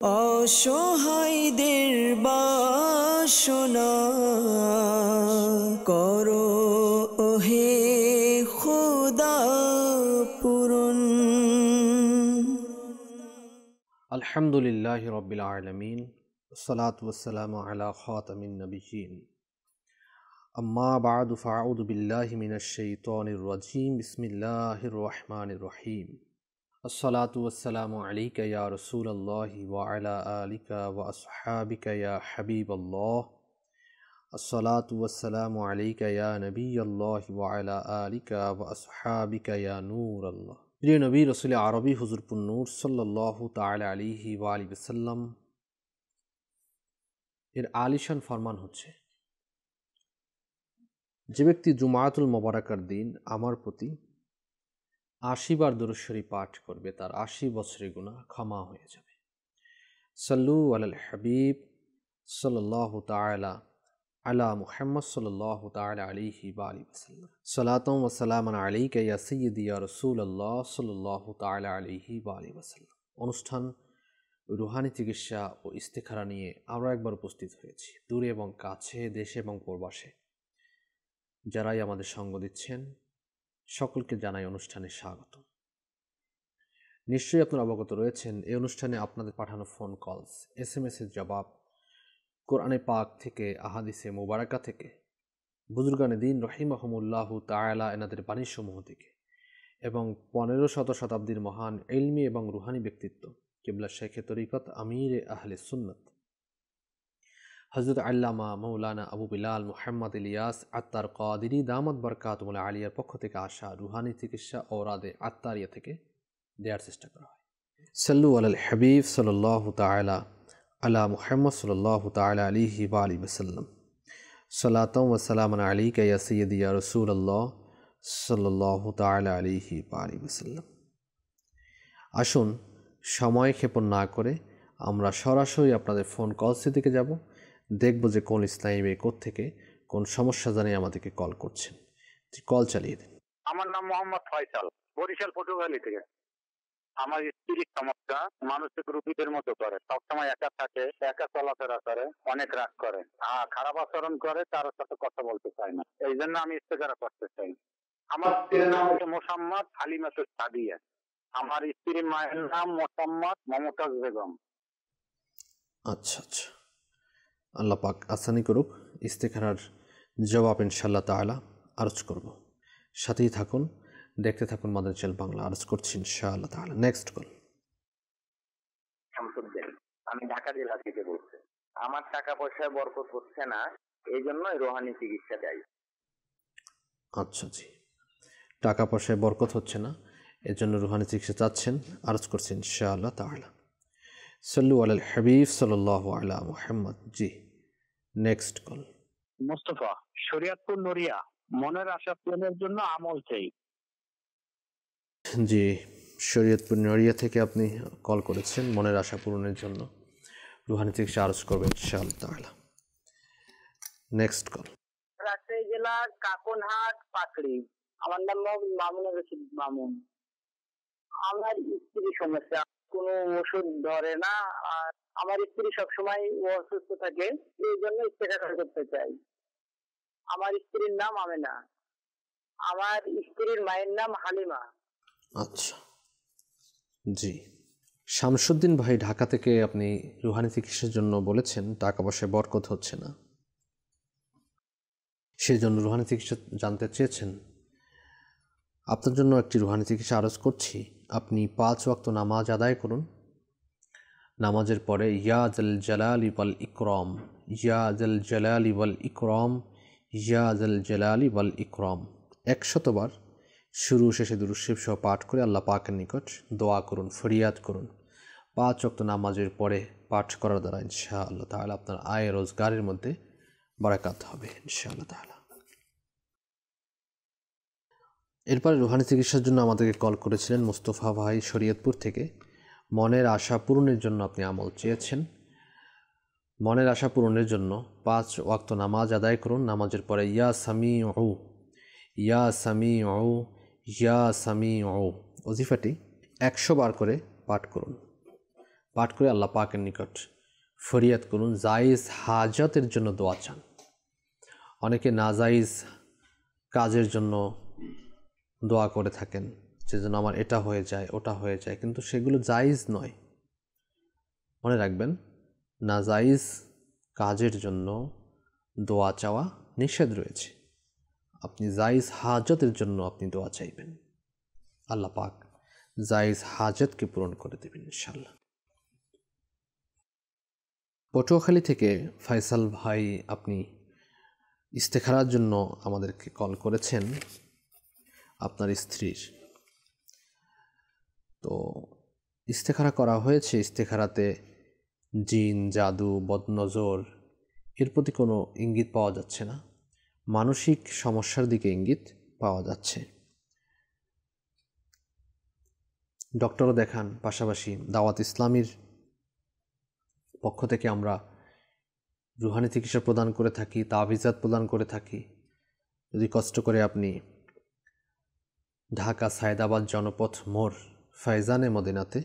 অসহায়দের বাসনা করো ওহে খোদা পূরণ। আলহামদুলিল্লাহি রাব্বিল আলামিন, আসসালাতু ওয়াসসালামু আলা খাতামিন নাবিয়্যিন, আম্মা বা'দু ফাআউযু বিল্লাহি মিনাশ শাইতানির রাজীম, বিসমিল্লাহির রহমানির রহিম। আসসালাতু ওয়াসসালামু আলাইকা ইয়া রাসূলাল্লাহি ওয়া আলা আলিকা ওয়া আসহাবিকা ইয়া হাবিবাল্লাহ। আসসালাতু ওয়াসসালামু আলাইকা ইয়া নবিয়াল্লাহি ওয়া আলা আলিকা ওয়া আসহাবিকা ইয়া নূরাল্লাহ। প্রিয় নবী রাসূল আরবি হুজুর পুন্নূর সাল্লাল্লাহু তাআলা আলাইহি ওয়া আলিহি ওয়াসাল্লাম এর আলিশান ফরমান হচ্ছে, যে ব্যক্তি জুমাতুল মোবারকার দিন আমার প্রতি ৮০ বার দুরূদ শরীফ পাঠ করবে তার ৮০ বছরের গুনাহ ক্ষমা হয়ে যাবে। সাল্লু আলাল হাবিব সাল্লাল্লাহু তাআলা আলা মুহাম্মদ সাল্লাল্লাহু তাআলা আলাইহি ওয়া আলিহি ওয়াসাল্লাম। সালাতুম ওয়া সালামান আলাইকা ইয়া সাইয়্যিদি ইয়া রাসূলুল্লাহ সাল্লাল্লাহু তাআলা আলাইহি ওয়া আলিহি ওয়াসাল্লাম। অনুষ্ঠান রুহানি চিকিৎসা ও ইস্তেখারা নিয়ে আমরা একবার উপস্থিত হয়েছি। দূরে এবং কাছে, দেশে এবং প্রবাসে যারাই আমাদের সঙ্গ দিচ্ছেন সকলকে জানাই অনুষ্ঠানে স্বাগত। নিশ্চয়ই আপনারা অবগত রয়েছেন এই অনুষ্ঠানে আপনাদের পাঠানো ফোন কলস, SMS এর জবাব, কোরআনে পাক থেকে, আহাদিসে মুবারাকা থেকে, বুজুর্গানে দিন রহিমাহুমুল্লাহু তাআলা এনাদের বাণীসমূহ থেকে এবং 15শত শতাব্দীর মহান ইলমি এবং রুহানি ব্যক্তিত্ব কিবলা শেখে তরিকত আমিরে আহলে সুন্নাত হযরত আল্লামা মাওলানা আবু বিলাল মুহাম্মদ ইলিয়াস আত্তার কাদিরি দামাত বরকাতুল আলিয়ার পক্ষ থেকে আসা রুহানি চিকিৎসা ঔরাদে আত্তারিয়া থেকে দেওয়ার চেষ্টা করা হয়। সাল্লু আলাল হাবিব সাল্লাল্লাহু তাআলা আলা মুহাম্মদ সাল্লাল্লাহু তাআলা আলাইহি ওয়া আলিহি ওয়াসাল্লাম। সালাতুম ওয়া সালামান আলাইকা ইয়া সাইয়্যিদি ইয়া রাসূলুল্লাহ সাল্লাল্লাহু তাআলা আলাইহি ওয়া আলিহি ওয়াসাল্লাম। আসুন সময় ক্ষেপণ না করে আমরা সরাসরি আপনাদের ফোন কলসে থেকে যাব, দেখব যে কোন ইসলামী মেয়ে থেকে কোন সমস্যা জানিয়ে আমাদেরকে কল করছেন। কল চালিয়ে দিন। আমার নাম মোহাম্মদ ফয়সাল, বরিশাল পটুয়াখালী থেকে। আমার স্ত্রীর সমস্যা মানসিক রোগীদের মতো করে, সবসময় একা থাকে, একা চলাফেরা করে, অনেক রাগ করে, খারাপ আচরণ করে, কারোর সাথে কথা বলতে চায় না। এই জন্য আমি ইস্তেখারা করতে চাই। আমার স্ত্রীর নাম হচ্ছে মোসাম্মদ হালিমাতুস সাদিয়া। আমার স্ত্রীর মায়ের নাম মোসাম্মদ মমতাজ বেগম। আচ্ছা আচ্ছা, আল্লাহ পাক আসানি করুক। ইস্তেখারার জবাব ইনশাআল্লাহ তাআলা আরজ করব। সাথেই থাকুন, দেখতে থাকুন মাদানী চ্যানেল বাংলা। আরজ করছি ইনশাআল্লাহ তাআলা। Next call. আমি ঢাকা জেলা থেকে বলছি। আমার টাকা পয়সায় বরকত হচ্ছে না, এই জন্যই রোহানি চিকিৎসা চাই। আচ্ছা জি, টাকা পয়সায় বরকত হচ্ছে না, এর জন্য রুহানি চিকিৎসা চাচ্ছেন। আরজ করছি ইনশাআল্লাহ তাআলা। সাল্লু আলাল হাবিব সাল্লাল্লাহু আলা মুহাম্মদ। জি, নেক্সট কল। মুস্তফা, শরীয়তপুর নড়িয়া, মনের আশা পূরণের জন্য আমল চাই। জি, শরীয়তপুর নড়িয়া থেকে আপনি কল করেছেন মনের আশা পূরণের জন্য। রুহানি চিকিৎসা আরজ করবেন ইনশাআল্লাহ তাআলা। Next call. রাজশাহী জেলার কাকনহাট পাকড়ি। আমার নাম মামুনুর রশিদ মামুন। আমার স্ত্রী সমস্যা, কোনো ওষুধ ধরে না, আর আমার স্ত্রী সবসময় অসুস্থ থাকে, এই জন্য ইস্তেখারা করতে চাই। আমার স্ত্রীর নাম আমেনা, আমার স্ত্রীর মায়ের নাম হালিমা। আচ্ছা জি, শামসুদ্দিন ভাই ঢাকা থেকে আপনি রুহানি চিকিৎসার জন্য বলেছেন টাকা পয়সায় বরকত হচ্ছে না, সেই জন্য রুহানি চিকিৎসা জানতে চেয়েছেন। আপনার জন্য একটি রুহানি চিকিৎসা আরজ করছি। আপনি 5 ওয়াক্ত নামাজ আদায় করুন। নামাজের পরে ইয়া জাল জালালি ওয়াল ইকরাম, ইয়া জাল জালালি ওয়াল ইকরাম, ইয়া জাল জালালি ওয়াল ইকরাম 100 বার শুরু শেষে দুরূদ শরীফ সহ পাঠ করে আল্লাহ পাকের নিকট দোয়া করুন, ফরিয়াদ করুন। 5 ওয়াক্ত নামাজের পরে পাঠ করার দ্বারা ইনশাআল্লাহ তাআলা আপনার আয় রোজগারের মধ্যে বারাকাত হবে ইনশাআল্লাহ তাআলা। এরপরে রুহানি চিকিৎসার জন্য আমাদেরকে কল করেছিলেন মুস্তফা ভাই শরীয়তপুর থেকে। মনের আশা পূরণের জন্য আপনি আমল চেয়েছেন। মনের আশা পূরণের জন্য 5 ওয়াক্ত নামাজ আদায় করুন। নামাজের পরে ইয়া সামিউ, ইয়া সামিউ, ইয়া সামিউ ওজিফাটি 100 বার করে পাঠ করুন। পাঠ করে আল্লাহ পাকের নিকট ফরিয়াদ করুন, জায়েজ হাজতের জন্য দোয়া চান। অনেকে নাজাইজ কাজের জন্য দোয়া করে থাকেন, যে যেন আমার এটা হয়ে যায় ওটা হয়ে যায়, কিন্তু সেগুলো জায়েজ নয়। মনে রাখবেন, নাজাইজ কাজের জন্য দোয়া চাওয়া নিষেধ রয়েছে। আপনি জায়েজ হাজতের জন্য আপনি দোয়া চাইবেন, আল্লাহ পাক জায়েজ হাজতকে পূরণ করে দেবেন ইনশাআল্লাহ। পটুয়াখালী থেকে ফয়সাল ভাই, আপনি ইস্তেখারার জন্য আমাদেরকে কল করেছেন আপনার স্ত্রীর। তো ইস্তেখারা করা হয়েছে, ইস্তেখারাতে জিন, জাদু, বদনজর এর প্রতি কোনো ইঙ্গিত পাওয়া যাচ্ছে না, মানসিক সমস্যার দিকে ইঙ্গিত পাওয়া যাচ্ছে। ডক্টরও দেখান, পাশাপাশি দাওয়াত ইসলামীর পক্ষ থেকে আমরা রুহানি চিকিৎসা প্রদান করে থাকি, তাবিজাত প্রদান করে থাকি। যদি কষ্ট করে আপনি ঢাকা সায়দাবাদ জনপথ মোড় ফায়জানে মদিনাতে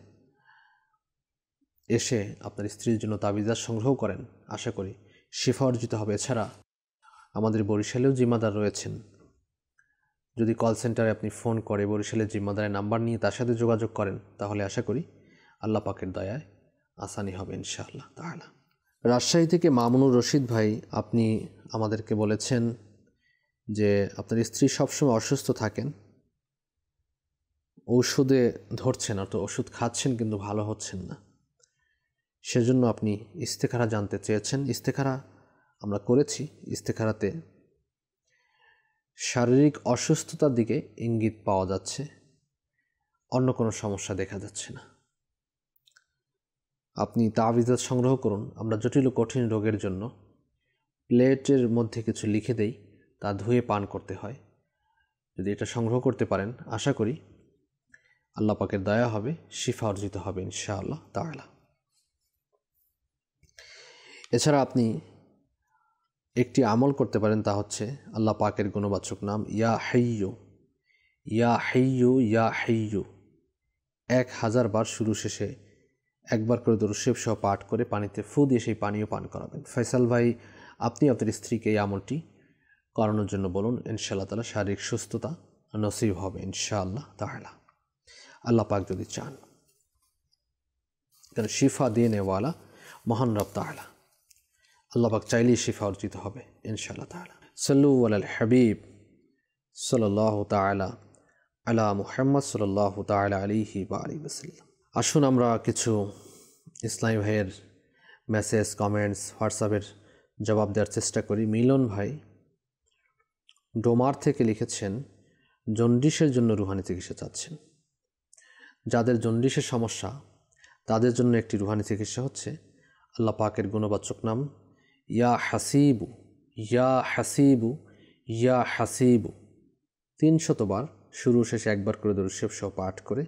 এসে আপনার স্ত্রীর জন্য তাবিজাত সংগ্রহ করেন, আশা করি শিফা অর্জিত হবে। এছাড়া আমাদের বরিশালেও জিম্মাদার রয়েছেন, যদি কল সেন্টারে আপনি ফোন করে বরিশালের জিম্মাদারের নাম্বার নিয়ে তার সাথে যোগাযোগ করেন, তাহলে আশা করি আল্লাহ পাকের দয়ায় আসানি হবে ইনশাআল্লাহ তাআলা। রাজশাহী থেকে মামুনুর রশিদ ভাই, আপনি আমাদেরকে বলেছেন যে আপনার স্ত্রী সবসময় অসুস্থ থাকেন, ঔষধে ধরছেন, অর্থাৎ ওষুধ খাচ্ছেন কিন্তু ভালো হচ্ছেন না, সেজন্য আপনি ইস্তেখারা জানতে চেয়েছেন। ইস্তেখারা আমরা করেছি, ইস্তেখারাতে শারীরিক অসুস্থতার দিকে ইঙ্গিত পাওয়া যাচ্ছে, অন্য কোনো সমস্যা দেখা যাচ্ছে না। আপনি তাবিজাত সংগ্রহ করুন। আমরা জটিল ও কঠিন রোগের জন্য প্লেটের মধ্যে কিছু লিখে দেই, তা ধুয়ে পান করতে হয়। যদি এটা সংগ্রহ করতে পারেন, আশা করি আল্লাহ পাকের দয়া হবে, শিফা অর্জিত হবে ইনশাআল্লাহ তাআলা। এছাড়া আপনি একটি আমল করতে পারেন, তা হচ্ছে আল্লাহ পাকের গুণবাচক নাম ইয়া হাইয়্যু, ইয়া হাইয়্যু, ইয়া হাইয়্যু 1000 বার শুরু শেষে একবার করে দরুদ শরীফ সহ পাঠ করে পানিতে ফু দিয়ে সেই পানীয় পান করাবেন। ফয়সাল ভাই, আপনি আপনার স্ত্রীকে এই আমলটি করানোর জন্য বলুন, ইনশাআল্লাহ তাআলা শারীরিক সুস্থতা নসিব হবে ইনশাআল্লাহ তাআলা, আল্লাহ পাক যদি চান। কারণ শিফা দিয়ে নেওয়ালা মহান রব তাআলা, আল্লাহ পাক চাইলেই শিফা অর্জিত হবে ইনশাআল্লাহ তাআলা। সাল্লু আলাল হাবিব সাল্লাল্লাহু তাআলা আলা মুহাম্মদ সাল্লাল্লাহু তাআলা আলাইহি ওয়া আলিহি ওয়াসাল্লাম। আসুন আমরা কিছু ইসলামী ভাইয়ের মেসেজ, কমেন্টস, হোয়াটসঅ্যাপের জবাব দেওয়ার চেষ্টা করি। মিলন ভাই ডোমার থেকে লিখেছেন, জন্ডিসের জন্য রুহানি চিকিৎসা চাচ্ছেন। যাদের জন্ডিসের সমস্যা তাদের জন্য একটি রুহানি চিকিৎসা হচ্ছে আল্লাহ পাকের গুণবাচক নাম ইয়া হাসিবু, ইয়া হাসিবু, ইয়া হাসিবু 300 বার শুরু শেষে একবার করে দরুদ শরীফ সহ পাঠ করে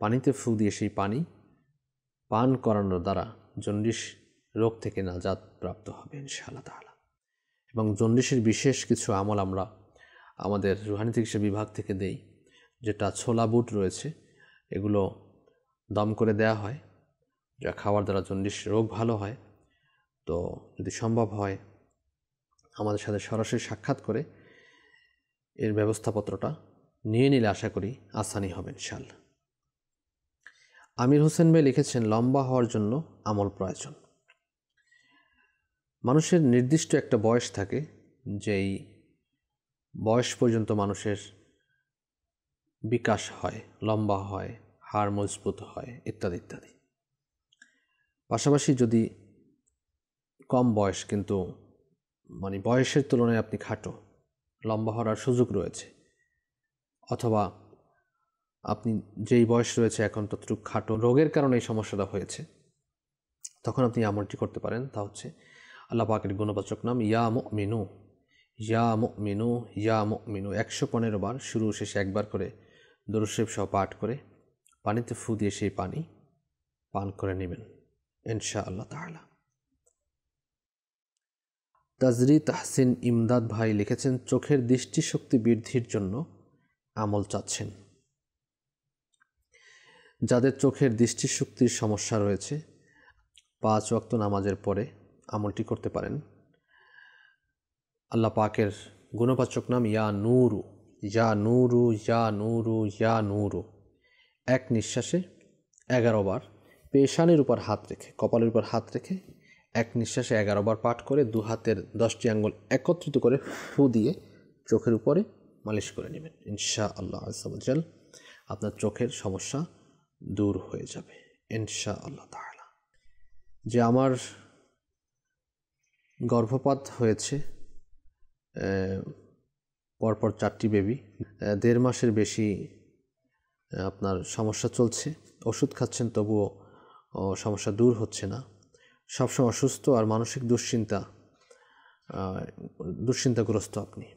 পানিতে ফু দিয়ে সেই পানি পান করানোর দ্বারা জন্ডিস রোগ থেকে নাজাত প্রাপ্ত হবে ইনশাআল্লাহ তাআলা। এবং জন্ডিসের বিশেষ কিছু আমল আমরা আমাদের রুহানি চিকিৎসা বিভাগ থেকে দেই, যেটা ছোলা বুট রয়েছে, এগুলো দম করে দেয়া হয়, যা খাওয়ার দ্বারা জন্ডিস রোগ ভালো হয়। তো যদি সম্ভব হয় আমাদের সাথে সরাসরি সাক্ষাৎ করে এর ব্যবস্থাপত্রটা নিয়ে নিলে আশা করি আসানি হবে ইনশাআল্লাহ। আমির হোসেন ভাই লিখেছেন, লম্বা হওয়ার জন্য আমল প্রয়োজন। মানুষের নির্দিষ্ট একটা বয়স থাকে, যেই বয়স পর্যন্ত মানুষের বিকাশ হয়, লম্বা হয়, হাড় মজবুত হয় ইত্যাদি ইত্যাদি। পাশাপাশি যদি কম বয়স কিন্তু মানে বয়সের তুলনায় আপনি খাটো, লম্বা হওয়ার সুযোগ রয়েছে, অথবা আপনি যেই বয়স রয়েছে এখন ততটুকু খাটো, রোগের কারণে এই সমস্যাটা হয়েছে, তখন আপনি আমলটি করতে পারেন। তা হচ্ছে আল্লাহ পাকের গুণবাচক নাম ইয়া মুমিনু, ইয়া মুমিনু, ইয়া মুমিনু 115 বার শুরু শেষে একবার করে দরুদ শরীফ সহ পাঠ করে পানিতে ফু দিয়ে সেই পানি পান করে নেবেন ইনশাআল্লাহ তাআলা। তাজরি তাহসিন ইমদাদ ভাই লিখেছেন, চোখের দৃষ্টিশক্তি বৃদ্ধির জন্য আমল চাচ্ছেন। যাদের চোখের দৃষ্টিশক্তির সমস্যা রয়েছে 5 ওয়াক্ত নামাজের পরে আমলটি করতে পারেন। আল্লাহ পাকের গুণবাচক নাম ইয়া নূরু, ইয়া নূরু, ইয়া নূরু, ইয়া নূরু। এক নিঃশ্বাসে 11 বার পেশানির উপর হাত রেখে, কপালের উপর হাত রেখে এক নিঃশ্বাসে 11 বার পাঠ করে 2 হাতের 10টি আঙ্গুল একত্রিত করে ফু দিয়ে চোখের উপরে মালিশ করে নেবেন। ইনশাআল্লাহ আযজা ওয়া জাল আপনার চোখের সমস্যা দূর হয়ে যাবে ইনশাআল্লাহ তাআলা। যে আমার গর্ভপাত হয়েছে পরপর 4টি বেবি, 1.5 মাসের বেশি আপনার সমস্যা চলছে, ওষুধ খাচ্ছেন তবুও সমস্যা দূর হচ্ছে না, সবসময় অসুস্থ আর মানসিক দুশ্চিন্তাগ্রস্ত আপনি।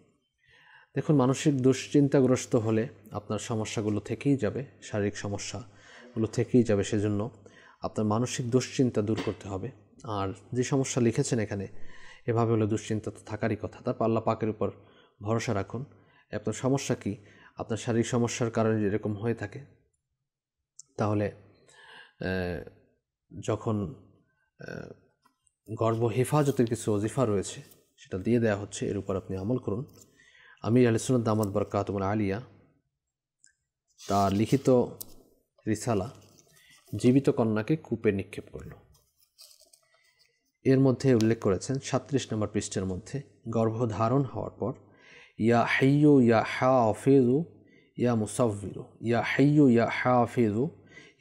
দেখুন, মানসিক দুশ্চিন্তাগ্রস্ত হলে আপনার সমস্যাগুলো থেকেই যাবে, শারীরিক সমস্যাগুলো থেকেই যাবে। সেজন্য আপনার মানসিক দুশ্চিন্তা দূর করতে হবে। আর যে সমস্যা লিখেছেন এখানে, এভাবে হলে দুশ্চিন্তা তো থাকারই কথা। তারপর আল্লাহ পাকের উপর ভরসা রাখুন। আপনার সমস্যা কি? আপনার শারীরিক সমস্যার কারণে যেরকম হয়ে থাকে, তাহলে যখন গর্ভ হেফাজতের কিছু ওজিফা রয়েছে সেটা দিয়ে দেওয়া হচ্ছে, এর উপর আপনি আমল করুন। আমির আহলে সুন্নাত দামাত বরকাতুহুল আলিয়া তার লিখিত রিসালা জীবিত কন্যাকে কূপে নিক্ষেপ করল। এর মধ্যে উল্লেখ করেছেন 37 নম্বর পৃষ্ঠার মধ্যে, গর্ভধারণ হওয়ার পর ইয়া হাইয়ু ইয়া হাফিজু ইয়া মুসাউবিরু, ইয়া হাইয়ু ইয়া হাফিজু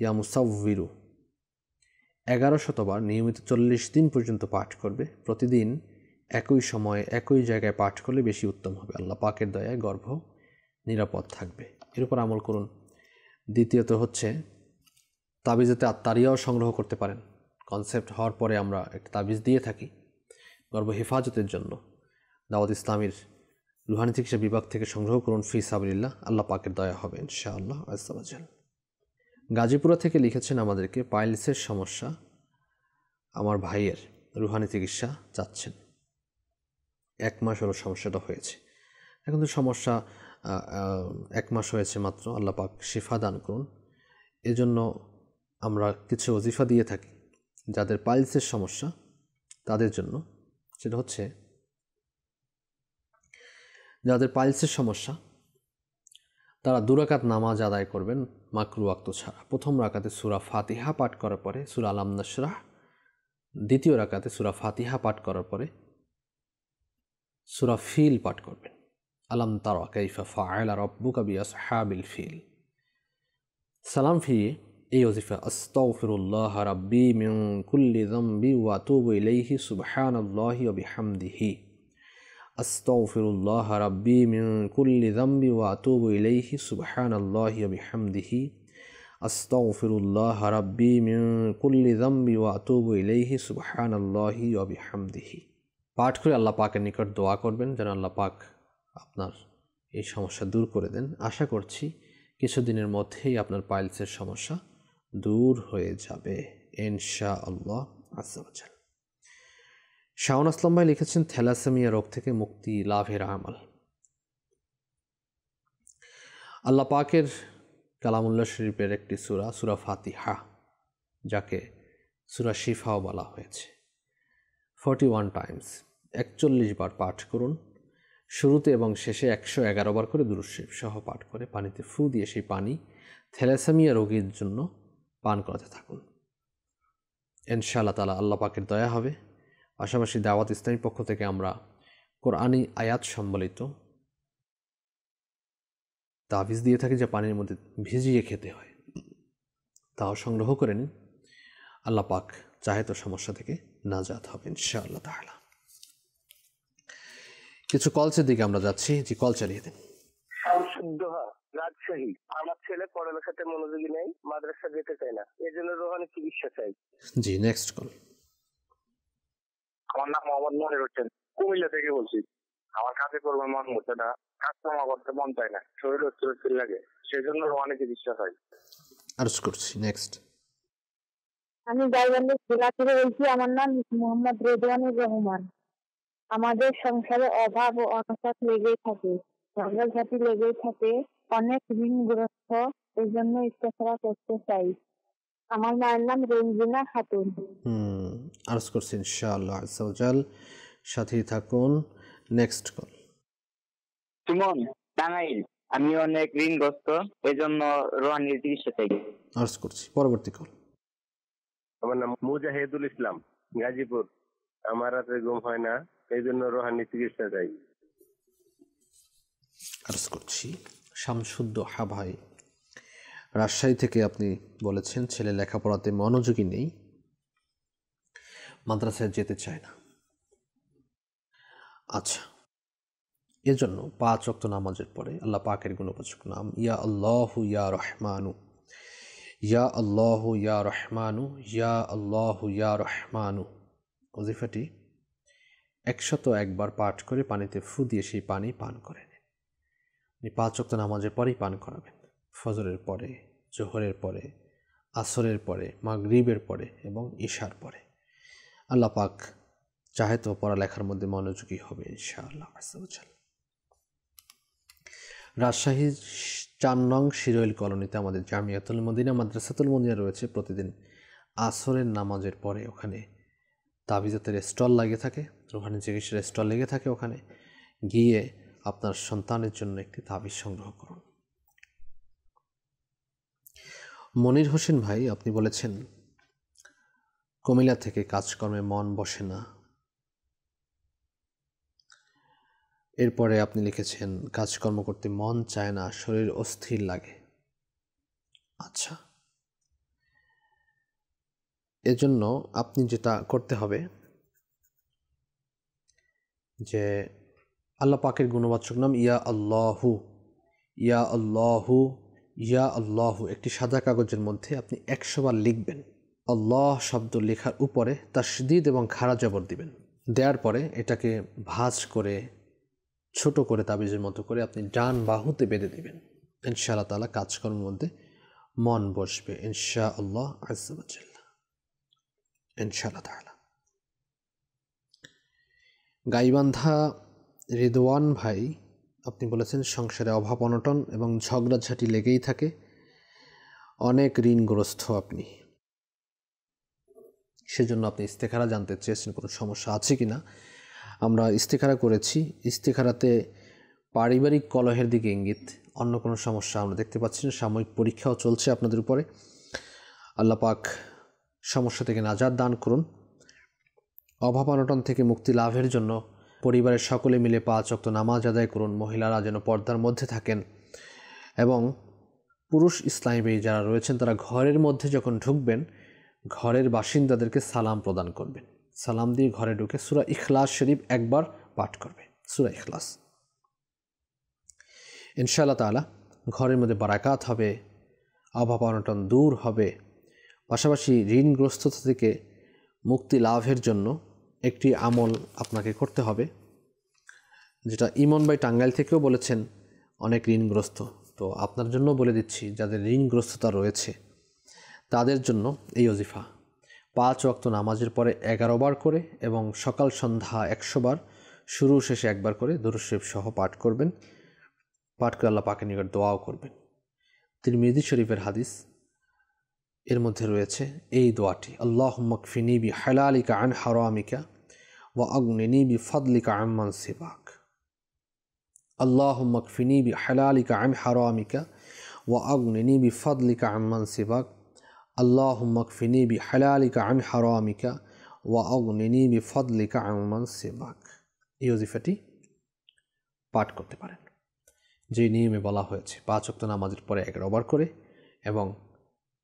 ইয়া মুসাউবিরু 1100 বার নিয়মিত 40 দিন পর্যন্ত পাঠ করবে। প্রতিদিন একই সময়ে একই জায়গায় পাঠ করলে বেশি উত্তম হবে। আল্লাহ পাকের দয়ায় গর্ভ নিরাপদ থাকবে। এর উপর আমল করুন। দ্বিতীয়ত হচ্ছে, তাবিজেতে আত্মারিয়াও সংগ্রহ করতে পারেন। কনসেপ্ট হওয়ার পরে আমরা একটা তাবিজ দিয়ে থাকি গর্ভ হেফাজতের জন্য। দাওয়াত ইসলামীর রুহানি চিকিৎসা বিভাগ থেকে সংগ্রহ করুন ফি সাবিলিল্লাহ, আল্লাহ পাকের দয়া হবে ইনশাআল্লাহ আযজা ওয়া জাল। গাজীপুরা থেকে লিখেছেন আমাদেরকে, পাইলসের সমস্যা, আমার ভাইয়ের রুহানি চিকিৎসা চাচ্ছেন। 1 মাস হলো সমস্যাটা হয়েছে। এখন তো সমস্যা 1 মাস হয়েছে মাত্র, আল্লাহ পাক শিফা দান করুন। এজন্য আমরা কিছু ওজিফা দিয়ে থাকি যাদের পাইলসের সমস্যা তাদের জন্য। সেটা হচ্ছে, যাদের পাইলসের সমস্যা তারা 2 রাকাত নামাজ আদায় করবেন মাকরু ওয়াক্ত ছাড়া। প্রথম রাকাতে সূরা ফাতিহা পাঠ করার পরে সূরা আলাম নাশরাহ, দ্বিতীয় রাকাতে সূরা ফাতিহা পাঠ করার পরে সূরা ফিল পাঠ করবেন, আলাম তারা কাইফা ফাআলা রাব্বুকা বিআসহাবিল ফিল। সালাম ফিরিয়ে এই ওজিফা, আস্তাগফিরুল্লাহ রাব্বি মিন কুল্লি যামবি ওয়া আতুবু ইলাইহি সুবহানাল্লাহি ওয়া বিহামদিহি, আস্তাগফিরুল্লাহ রাব্বি মিন কুল্লি যামবি ওয়া আতুবু ইলাইহি সুবহানাল্লাহি ওয়া বিহামদিহি, আস্তাগফিরুল্লাহ রাব্বি মিন কুল্লি যামবি ওয়া আতুবু ইলাইহি সুবহানাল্লাহি ওয়া বিহামদিহি পাঠ করে আল্লাহ পাকের নিকট দোয়া করবেন যেন আল্লাহ পাক আপনার এই সমস্যা দূর করে দেন। আশা করছি কিছুদিনের মধ্যেই আপনার পাইলসের সমস্যা দূর হয়ে যাবে ইনশাআল্লাহ আযজা ওয়া জাল। শাওন আসলাম ভাই লিখেছেন, থ্যালাসেমিয়া রোগ থেকে মুক্তি লাভের আমল। আল্লাহ পাকের কালামুল্লাহ শরীফের একটি সূরা, সূরা ফাতিহা, যাকে সূরা শিফাও বলা হয়েছে, 41 টাইমস 41 বার পাঠ করুন। শুরুতে এবং শেষে 111 বার করে দুরূদ শরীফ সহ পাঠ করে পানিতে ফু দিয়ে সেই পানি থ্যালাসেমিয়া রোগীর জন্য পান করাতে থাকুন। ইনশাআল্লাহ তাআলা আল্লাহ পাকের দয়া হবে। পাশাপাশি দাওয়াত ইসলামীর পক্ষ থেকে আমরা কোরআনী আয়াত সম্বলিত তাবিজ দিয়ে থাকি, যা পানির মধ্যে ভিজিয়ে খেতে হয়, তাও সংগ্রহ করে নিন। আল্লাহ পাক চাহে তো সমস্যা থেকে নাজাত হবে ইনশাআল্লাহ তাআলা। কিছু কলসের দিকে আমরা যাচ্ছি। জি, কল চালিয়ে দিন। রাজশাহী। আমার ছেলে পড়ালেখাতে মনোযোগী নেই, মাদ্রাসা যেতে চায় না, এর জন্য রোহানি চিকিৎসা চাই। জি, নেক্সট কল। আমার নাম মোহাম্মদ মনির হোসেন, কুমিল্লা থেকে বলছি। আমার কাছে করবার মন হচ্ছে না, কাজকর্ম করতে মন চায় না, শরীর অস্থির লাগে, সেজন্য রোহানি চিকিৎসা চাই। আরজ করছি। নেক্সট। আমি গাইবান্ধা জেলা থেকে বলছি। আমার নাম মোহাম্মদ রেদওয়ানুর রহমান। আমাদের সংসারে অভাব ও অনটন লেগেই থাকে, ঝগড়াঝাটি লেগেই থাকে। অনেক ঋণগ্রস্ত এই জন্য ইস্তেখারা করতে চাই। আমার মায়ের নাম রঞ্জিনা খাতুন। আরজ করছি ইনশাআল্লাহ আজ্জা ওয়া জাল। সাথেই থাকুন। Next call. সুমন, টাঙ্গাইল। আমি অনেক ঋণগ্রস্ত, এই জন্য রোহানির চিকিৎসা চাই। আরজ করছি। পরবর্তী কল। আমার নাম মুজাহিদুল ইসলাম, গাজীপুর। আমার রাতে ঘুম হয় না, এই জন্য রোহানি চিকিৎসা চাই। আরজ করছি। শামসুদ্দোহা ভাই, রাজশাহী থেকে আপনি বলেছেন ছেলে লেখাপড়াতে মনোযোগী নেই, মাদ্রাসায় যেতে চায় না। আচ্ছা, এজন্য 5 ওয়াক্ত নামাজের পরে আল্লাহ পাকের গুণবাচক নাম ইয়া আল্লাহু ইয়া রহমানু, ইয়া আল্লাহু ইয়া রহমানু, ইয়া আল্লাহু ইয়া রহমানু ওজিফাটি 101 বার পাঠ করে পানিতে ফু দিয়ে সেই পানি পান করেন। 5 ওয়াক্ত নামাজের পরেই পান করাবেন। ফজরের পরে, জোহরের পরে, আসরের পরে, মাগরিবের পরে এবং ইশার পরে। আল্লাহ পাক চাহে তো পড়ালেখার মধ্যে মনোযোগী হবে ইনশাআল্লাহ আজ্জা ওয়া জাল। রাজশাহী 4 নং শিরোইল কলোনিতে আমাদের জামিয়াতুল মদিনা মাদ্রাসাতুল মদিনা রয়েছে। প্রতিদিন আসরের নামাজের পরে ওখানে তাবিজাতের স্টল লাগিয়ে থাকে, ওখানে চিকিৎসার স্টল লেগে থাকে। ওখানে গিয়ে আপনার সন্তানের জন্য একটি তাবিজ সংগ্রহ করুন। মনির হোসেন ভাই, আপনি বলেছেন কুমিল্লা থেকে কাজকর্মে মন বসে না। এরপরে আপনি লিখেছেন কাজকর্ম করতে মন চায় না, শরীর অস্থির লাগে। আচ্ছা, এজন্য আপনি যেটা করতে হবে যে আল্লাহ পাকের গুণবাচক নাম ইয়া আল্লাহু, ইয়া আল্লাহু, ইয়া আল্লাহু একটি সাদা কাগজের মধ্যে আপনি 100 বার লিখবেন। আল্লাহ শব্দ লেখার উপরে তাসদীদ এবং খাড়া জবর দিবেন। দেওয়ার পরে এটাকে ভাঁজ করে ছোট করে তাবিজের মতো করে আপনি ডান বাহুতে বেঁধে দিবেন। ইনশাআল্লাহ তাআলা কাজকর্মের মধ্যে মন বসবে ইনশাআল্লাহ আজ্জা ওয়া জাল্লা, ইনশাআল্লাহ তাআলা। গাইবান্ধা রিদওয়ান ভাই, আপনি বলেছেন সংসারে অভাব অনটন এবং ঝগড়াঝাটি লেগেই থাকে, অনেক ঋণগ্রস্ত আপনি, সেজন্য আপনি ইস্তেখারা জানতে চেয়েছেন কোনো সমস্যা আছে কিনা। আমরা ইস্তেখারা করেছি, ইস্তেখারাতে পারিবারিক কলহের দিকে ইঙ্গিত, অন্য কোনো সমস্যা আমরা দেখতে পাচ্ছি না। সাময়িক পরীক্ষাও চলছে আপনাদের উপরে। আল্লাহ পাক সমস্যা থেকে নাজাত দান করুন। অভাব অনটন থেকে মুক্তি লাভের জন্য পরিবারের সকলে মিলে 5 ওয়াক্ত নামাজ আদায় করুন। মহিলারা যেন পর্দার মধ্যে থাকেন এবং পুরুষ ইসলামী ভাই যারা রয়েছেন তারা ঘরের মধ্যে যখন ঢুকবেন ঘরের বাসিন্দাদেরকে সালাম প্রদান করবেন। সালাম দিয়ে ঘরে ঢুকে সূরা ইখলাস শরীফ একবার পাঠ করবে, সূরা ইখলাস। ইনশাআল্লাহ তাআলা ঘরের মধ্যে বারাকাত হবে, অভাব অনটন দূর হবে। পাশাপাশি ঋণগ্রস্ততা থেকে মুক্তি লাভের জন্য একটি আমল আপনাকে করতে হবে, যেটা ইমন ভাই টাঙ্গাইল থেকেও বলেছেন অনেক ঋণগ্রস্ত। তো আপনার জন্য বলে দিচ্ছি, যাদের ঋণগ্রস্ততা রয়েছে তাদের জন্য এই ওজিফা 5 ওয়াক্ত নামাজের পরে 11 বার করে এবং সকাল সন্ধ্যা 100 বার, শুরু শেষে একবার করে দুরূদ শরীফ সহ পাঠ করবেন। পাঠ করে আল্লাহ পাকের নিকট দোয়াও করবেন। তিরমিজি শরীফের হাদিস, এর মধ্যে রয়েছে এই দোয়াটি, আল্লাহুম্মা কফিনি বিহালালিকা আন হারামিকা ওয়া আগনিনি বিফাদলিকা আম্মান সিবাক। আল্লাহুম্মা কফিনি বিহালালিকা আন হারামিকা ওয়া আগনিনি বিফাদলিকা আম্মান সিবাক। আল্লাহুম্মা কফিনি বিহালালিকা আন হারামিকা ওয়া আগনিনি বিফাদলিকা আম্মান সিবাক। এই ওজিফাটি পাঠ করতে পারেন। যে নিয়মে বলা হয়েছে 5 ওয়াক্ত নামাজের পরে 11 বার করে এবং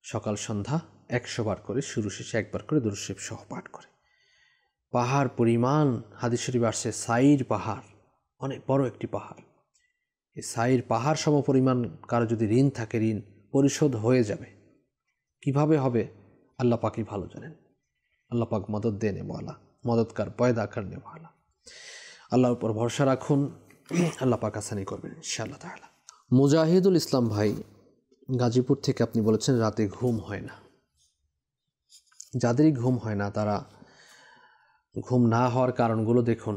সকাল সন্ধ্যা 100 বার করে, শুরু শেষে একবার করে দুরূদ শরীফ সহ পাঠ করে। পাহাড় পরিমাণ হাদিস শরীফে আসছে, সাইর পাহাড়, অনেক বড় একটি পাহাড়। এই সাইর পাহাড় সম পরিমাণ কারো যদি ঋণ থাকে, ঋণ পরিশোধ হয়ে যাবে। কিভাবে হবে আল্লাহ পাকই ভালো জানেন। আল্লাহ পাক মদদ দেনে ওয়ালা, মদদকার পয়দা করনে ওয়ালা। আল্লাহর উপর ভরসা রাখুন, আল্লাহ পাক আসানি করবেন ইনশাআল্লাহ তাআলা। মুজাহিদুল ইসলাম ভাই গাজীপুর থেকে আপনি বলেছেন রাতে ঘুম হয় না। যাদেরই ঘুম হয় না তারা ঘুম না হওয়ার কারণগুলো দেখুন।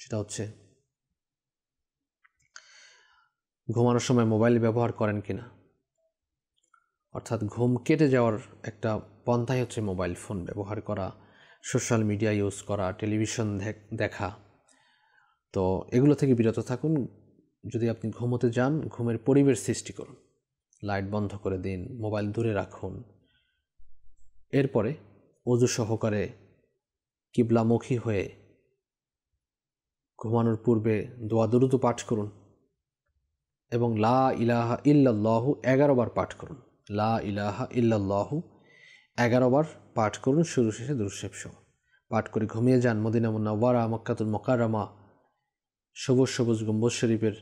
সেটা হচ্ছে ঘুমানোর সময় মোবাইল ব্যবহার করেন কিনা, অর্থাৎ ঘুম কেটে যাওয়ার একটা পন্থাই হচ্ছে মোবাইল ফোন ব্যবহার করা, সোশ্যাল মিডিয়া ইউজ করা, টেলিভিশন দেখা। তো এগুলো থেকে বিরত থাকুন। যদি আপনি ঘুমোতে যান, ঘুমের পরিবেশ সৃষ্টি করুন, লাইট বন্ধ করে দিন, মোবাইল দূরে রাখুন। এরপরে ওযু সহকারে কিবলামুখী হয়ে ঘুমানোর পূর্বে দোয়া দরুদ পাঠ করুন এবং লা ইলাহা ইল্লাল্লাহু 11 বার পাঠ করুন। লা ইলাহা ইল্লাল্লাহু 11 বার পাঠ করুন, শুরু শেষে দুরূদ শরীফ সহ পাঠ করে ঘুমিয়ে যান। মদিনা মুনাওয়ারা, মক্কাতুল মুকাররমা, সবুজ সবুজ গম্বুজ শরীফের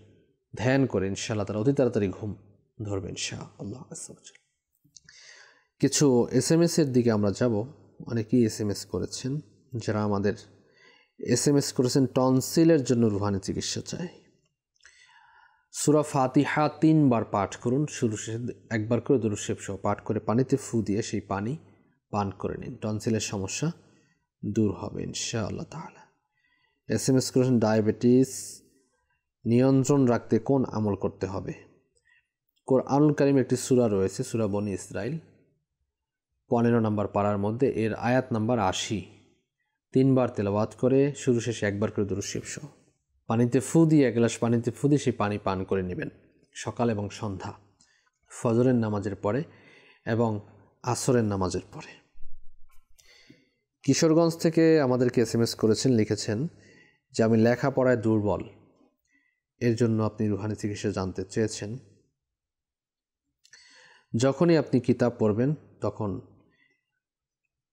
ধ্যান করে ইনশাআল্লাহ তাআলা অতি তাড়াতাড়ি ঘুম ধরবে ইনশাআল্লাহ। কিছু SMS এর দিকে আমরা যাব। অনেকেই SMS করেছেন, যারা আমাদের SMS করেছেন টনসিলের জন্য রুহানি চিকিৎসা চাই। সূরা ফাতিহা 3 বার পাঠ করুন, শুরু শেষে 1 বার করে দুরূদ শরীফ সহ পাঠ করে পানিতে ফু দিয়ে সেই পানি পান করে নিন। টনসিলের সমস্যা দূর হবে ইনশাআল্লাহ তাআলা। SMS করেছেন ডায়াবেটিস নিয়ন্ত্রণ রাখতে কোন আমল করতে হবে? কোরআনুল কারীমে একটি সূরা রয়েছে, সূরা বনী ইসরাইল, 15 নম্বর পারার মধ্যে এর আয়াত নাম্বার 80 3 বার তেলাওয়াত করে শুরু শেষে 1 বার করে দুরূদ শরীফ সহ পানিতে ফু দিয়ে, 1 গ্লাস পানিতে ফু দিয়ে সেই পানি পান করে নেবেন সকাল এবং সন্ধ্যা, ফজরের নামাজের পরে এবং আসরের নামাজের পরে। কিশোরগঞ্জ থেকে আমাদেরকে SMS করেছেন, লিখেছেন যে আমি লেখাপড়ায় দুর্বল, এর জন্য আপনি রুহানি চিকিৎসা জানতে চেয়েছেন। যখনই আপনি কিতাব পড়বেন তখন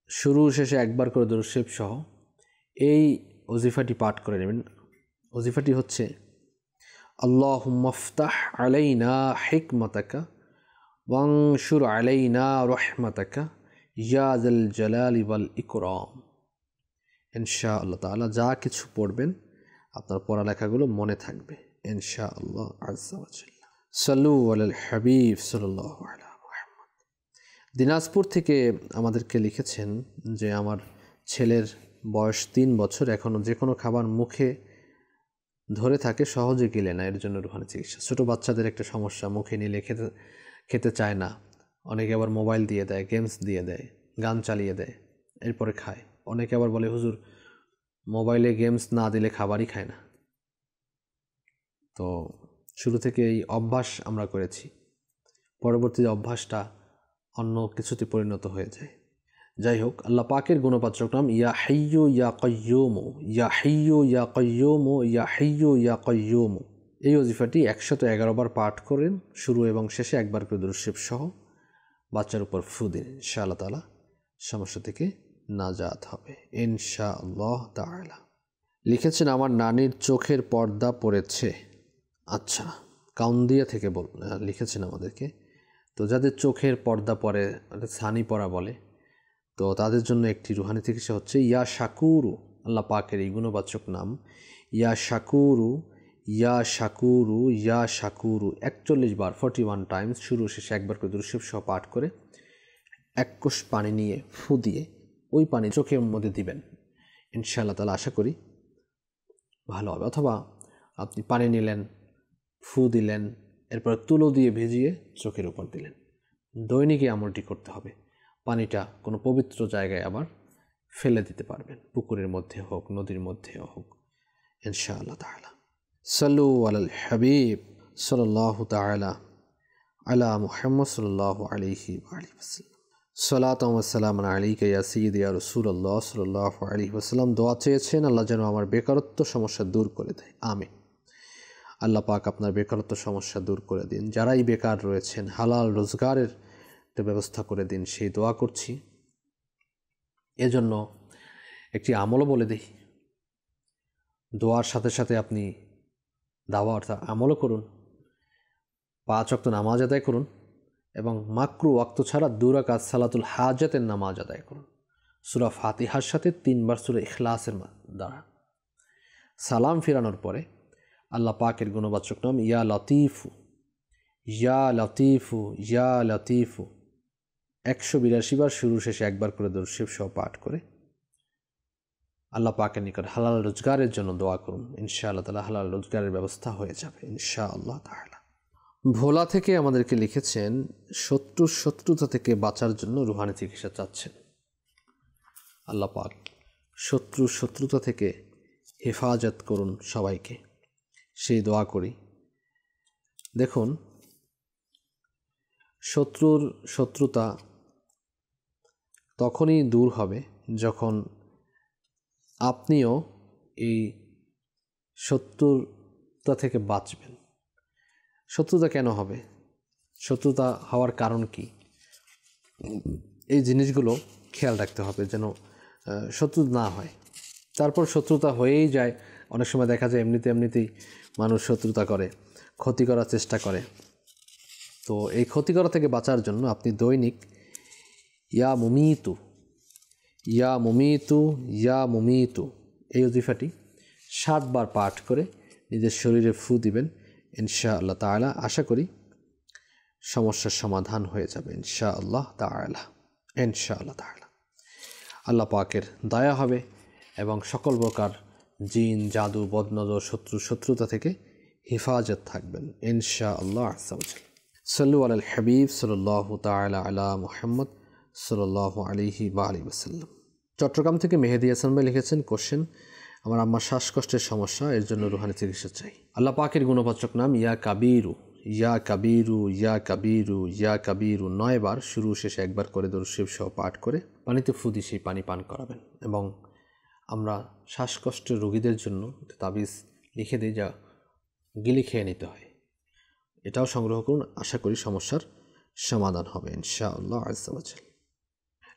শুরু শেষে 1 বার করে দুরূদ শরীফ সহ এই ওজিফাটি পাঠ করে নেবেন। ওজিফাটি হচ্ছে আল্লাহুম্মা ইফতাহ আলাইনা হিকমাতাকা ওয়ানশুর আলাইনা রাহমাতাকা ইয়া যাল জালালি ওয়াল ইকরাম। ইনশাআল্লাহ তাআলা যা কিছু পড়বেন আপনার পড়ালেখাগুলো মনে থাকবে ইনশাআল্লাহ আযজা ওয়া জাল্লা। সাল্লু আলাল হাবিব সাল্লাল্লাহু আলা মুহাম্মদ। দিনাজপুর থেকে আমাদেরকে লিখেছেন যে আমার ছেলের বয়স 3 বছর, এখনও যে কোনো খাবার মুখে ধরে থাকে, সহজে গিলে না, এর জন্য রুহানি চিকিৎসা। ছোটো বাচ্চাদের একটা সমস্যা, মুখে নিলে খেতে চায় না, অনেকে আবার মোবাইল দিয়ে দেয়, গেমস দিয়ে দেয়, গান চালিয়ে দেয়, এরপরে খায়। অনেকে আবার বলে হুজুর মোবাইলে গেমস না দিলে খাবারই খায় না। তো শুরু থেকে এই অভ্যাস আমরা করেছি, পরবর্তীতে অভ্যাসটা অন্য কিছুতে পরিণত হয়ে যায়। যাই হোক, আল্লাহ পাকের গুণবাচক নাম ইয়া হাইয়্যু ইয়া কাইয়্যুম, ইয়া হাইয়্যু ইয়া কাইয়্যুম, ইয়া হাইয়্যু ইয়া কাইয়্যুম। এই ওজিফাটি 111 বার পাঠ করেন, শুরু এবং শেষে 1 বার করে দুরূদ শরীফ সহ বাচ্চার উপর ফু দিন। ইনশাআল্লাহ তাআলা সমস্যা থেকে নাজাত হবে ইনশাআল্লাহ তাআলা। লিখেছেন আমার নানির চোখের পর্দা পড়েছে। আচ্ছা, কাউন্দিয়া থেকে লিখেছেন আমাদেরকে। তো যাদের চোখের পর্দা পড়ে, ছানি পড়া বলে, তো তাদের জন্য একটি রুহানি চিকিৎসা হচ্ছে ইয়া শাকুরু। আল্লাহ পাকের এই গুণবাচক নাম ইয়া শাকুরু, ইয়া শাকুরু, ইয়া শাকুরু 41 বার 41 টাইমস শুরু শেষে 1 বার করে দুরূদ শরীফ সহ পাঠ করে 1 কোষ পানি নিয়ে ফু দিয়ে ওই পানি চোখের মধ্যে দিবেন। ইনশাআল্লাহ তাআলা আশা করি ভালো হবে। অথবা আপনি পানি নিলেন, ফু দিলেন, এরপর তুলো দিয়ে ভিজিয়ে চোখের উপর দিলেন। দৈনিক এই আমলটি করতে হবে। পানিটা কোনো পবিত্র জায়গায় আবার ফেলে দিতে পারবেন, পুকুরের মধ্যে হোক, নদীর মধ্যে হোক ইনশাআল্লাহ তাআলা। সাল্লু আলাল হাবিব সাল্লাল্লাহু তাআলা আলা মুহাম্মদ সাল্লাল্লাহু আলাইহি ওয়া আলিহি ওয়াসাল্লাম। সালাতু ওয়া সালামু আলাইকা ইয়া সাইয়্যিদি ইয়া রাসূলুল্লাহ সাল্লাল্লাহু আলাইহি ওয়াসাল্লাম। দোয়া চেয়েছেন আল্লাহ যেন আমার বেকারত্ব সমস্যা দূর করে দেয়, আমিন। আল্লাহ পাক আপনার বেকারত্ব সমস্যা দূর করে দিন। যারাই বেকার রয়েছেন হালাল রোজগারের ব্যবস্থা করে দিন, সেই দোয়া করছি। এজন্য একটি আমলও বলে দিই, দোয়ার সাথে সাথে আপনি দাওয়া অর্থাৎ আমলও করুন। 5 ওয়াক্ত নামাজ আদায় করুন এবং মাকরু ওয়াক্ত ছাড়া 2 রাকাত সালাতুল হাজাতের নামাজ আদায় করুন সূরা ফাতিহার সাথে 3 বার সূরা ইখলাসের দ্বারা। সালাম ফিরানোর পরে আল্লাহ পাকের গুণবাচক নাম ইয়া লতিফু, ইয়া লতিফু, ইয়া লতিফু 182 বার শুরু শেষে 1 বার করে দুরূদ শরীফ সহ পাঠ করে আল্লাহ পাকের নিকট হালাল রোজগারের জন্য দোয়া করুন। ইনশাআল্লাহ তাআলা হালাল রোজগারের ব্যবস্থা হয়ে যাবে ইনশাআল্লাহ তাআলা। ভোলা থেকে আমাদেরকে লিখেছেন শত্রুতা থেকে বাঁচার জন্য রুহানি চিকিৎসা চাচ্ছেন। আল্লাহ পাক শত্রুতা থেকে হেফাজত করুন সবাইকে, সেই দোয়া করি। দেখুন, শত্রুতা তখনই দূর হবে যখন আপনিও এই শত্রুতা থেকে বাঁচবেন। শত্রুতা কেন হবে? শত্রুতা হওয়ার কারণ কি? এই জিনিসগুলো খেয়াল রাখতে হবে যেন শত্রু না হয়। তারপর শত্রুতা হয়েই যায়, অনেক সময় দেখা যায় এমনিতেই মানুষ শত্রুতা করে, ক্ষতি করার চেষ্টা করে। তো এই ক্ষতি করা থেকে বাঁচার জন্য আপনি দৈনিক ইয়া মুমিতু ইয়া মুমিতু ইয়া মুমিতু এই ওজিফাটি 7 বার পাঠ করে নিজের শরীরে ফু দিবেন। ইনশাআল্লাহ তাআলা আশা করি সমস্যার সমাধান হয়ে যাবে ইনশাআল্লাহ তাআলা। ইনশাআল্লাহ তাআলা আল্লাহ পাকের দয়া হবে এবং সকল প্রকার জিন, জাদু, বদনজর, শত্রুতা থেকে হেফাজত থাকবেন ইনশাআল্লাহ আযজা ওয়া জাল। সাল্লু আলাল হাবিব সাল্লাল্লাহু তাআলা আলা মুহাম্মদ সাল্লাল্লাহু আলাইহি ওয়া আলিহি ওয়াসাল্লাম। চট্টগ্রাম থেকে মেহেদী হাসান ভাই লিখেছেন, কোশ্চেন, আমার আম্মার শ্বাসকষ্টের সমস্যা, এর জন্য রুহানি চিকিৎসা চাই। আল্লাহ পাকের গুণবাচক নাম ইয়া কাবীরু ইয়া কাবীরু ইয়া কাবীরু ইয়া কাবীরু 9 বার, শুরু শেষে একবার করে দরুদ শরীফ সহ পাঠ করে পানিতে ফু দিয়ে সেই পানি পান করাবেন। এবং আমরা শ্বাসকষ্টের রোগীদের জন্য তাবিজ লিখে দিই, যা গিলি খেয়ে নিতে হয়, এটাও সংগ্রহ করুন। আশা করি সমস্যার সমাধান হবে ইনশাআল্লাহ আযজা ওয়া জাল।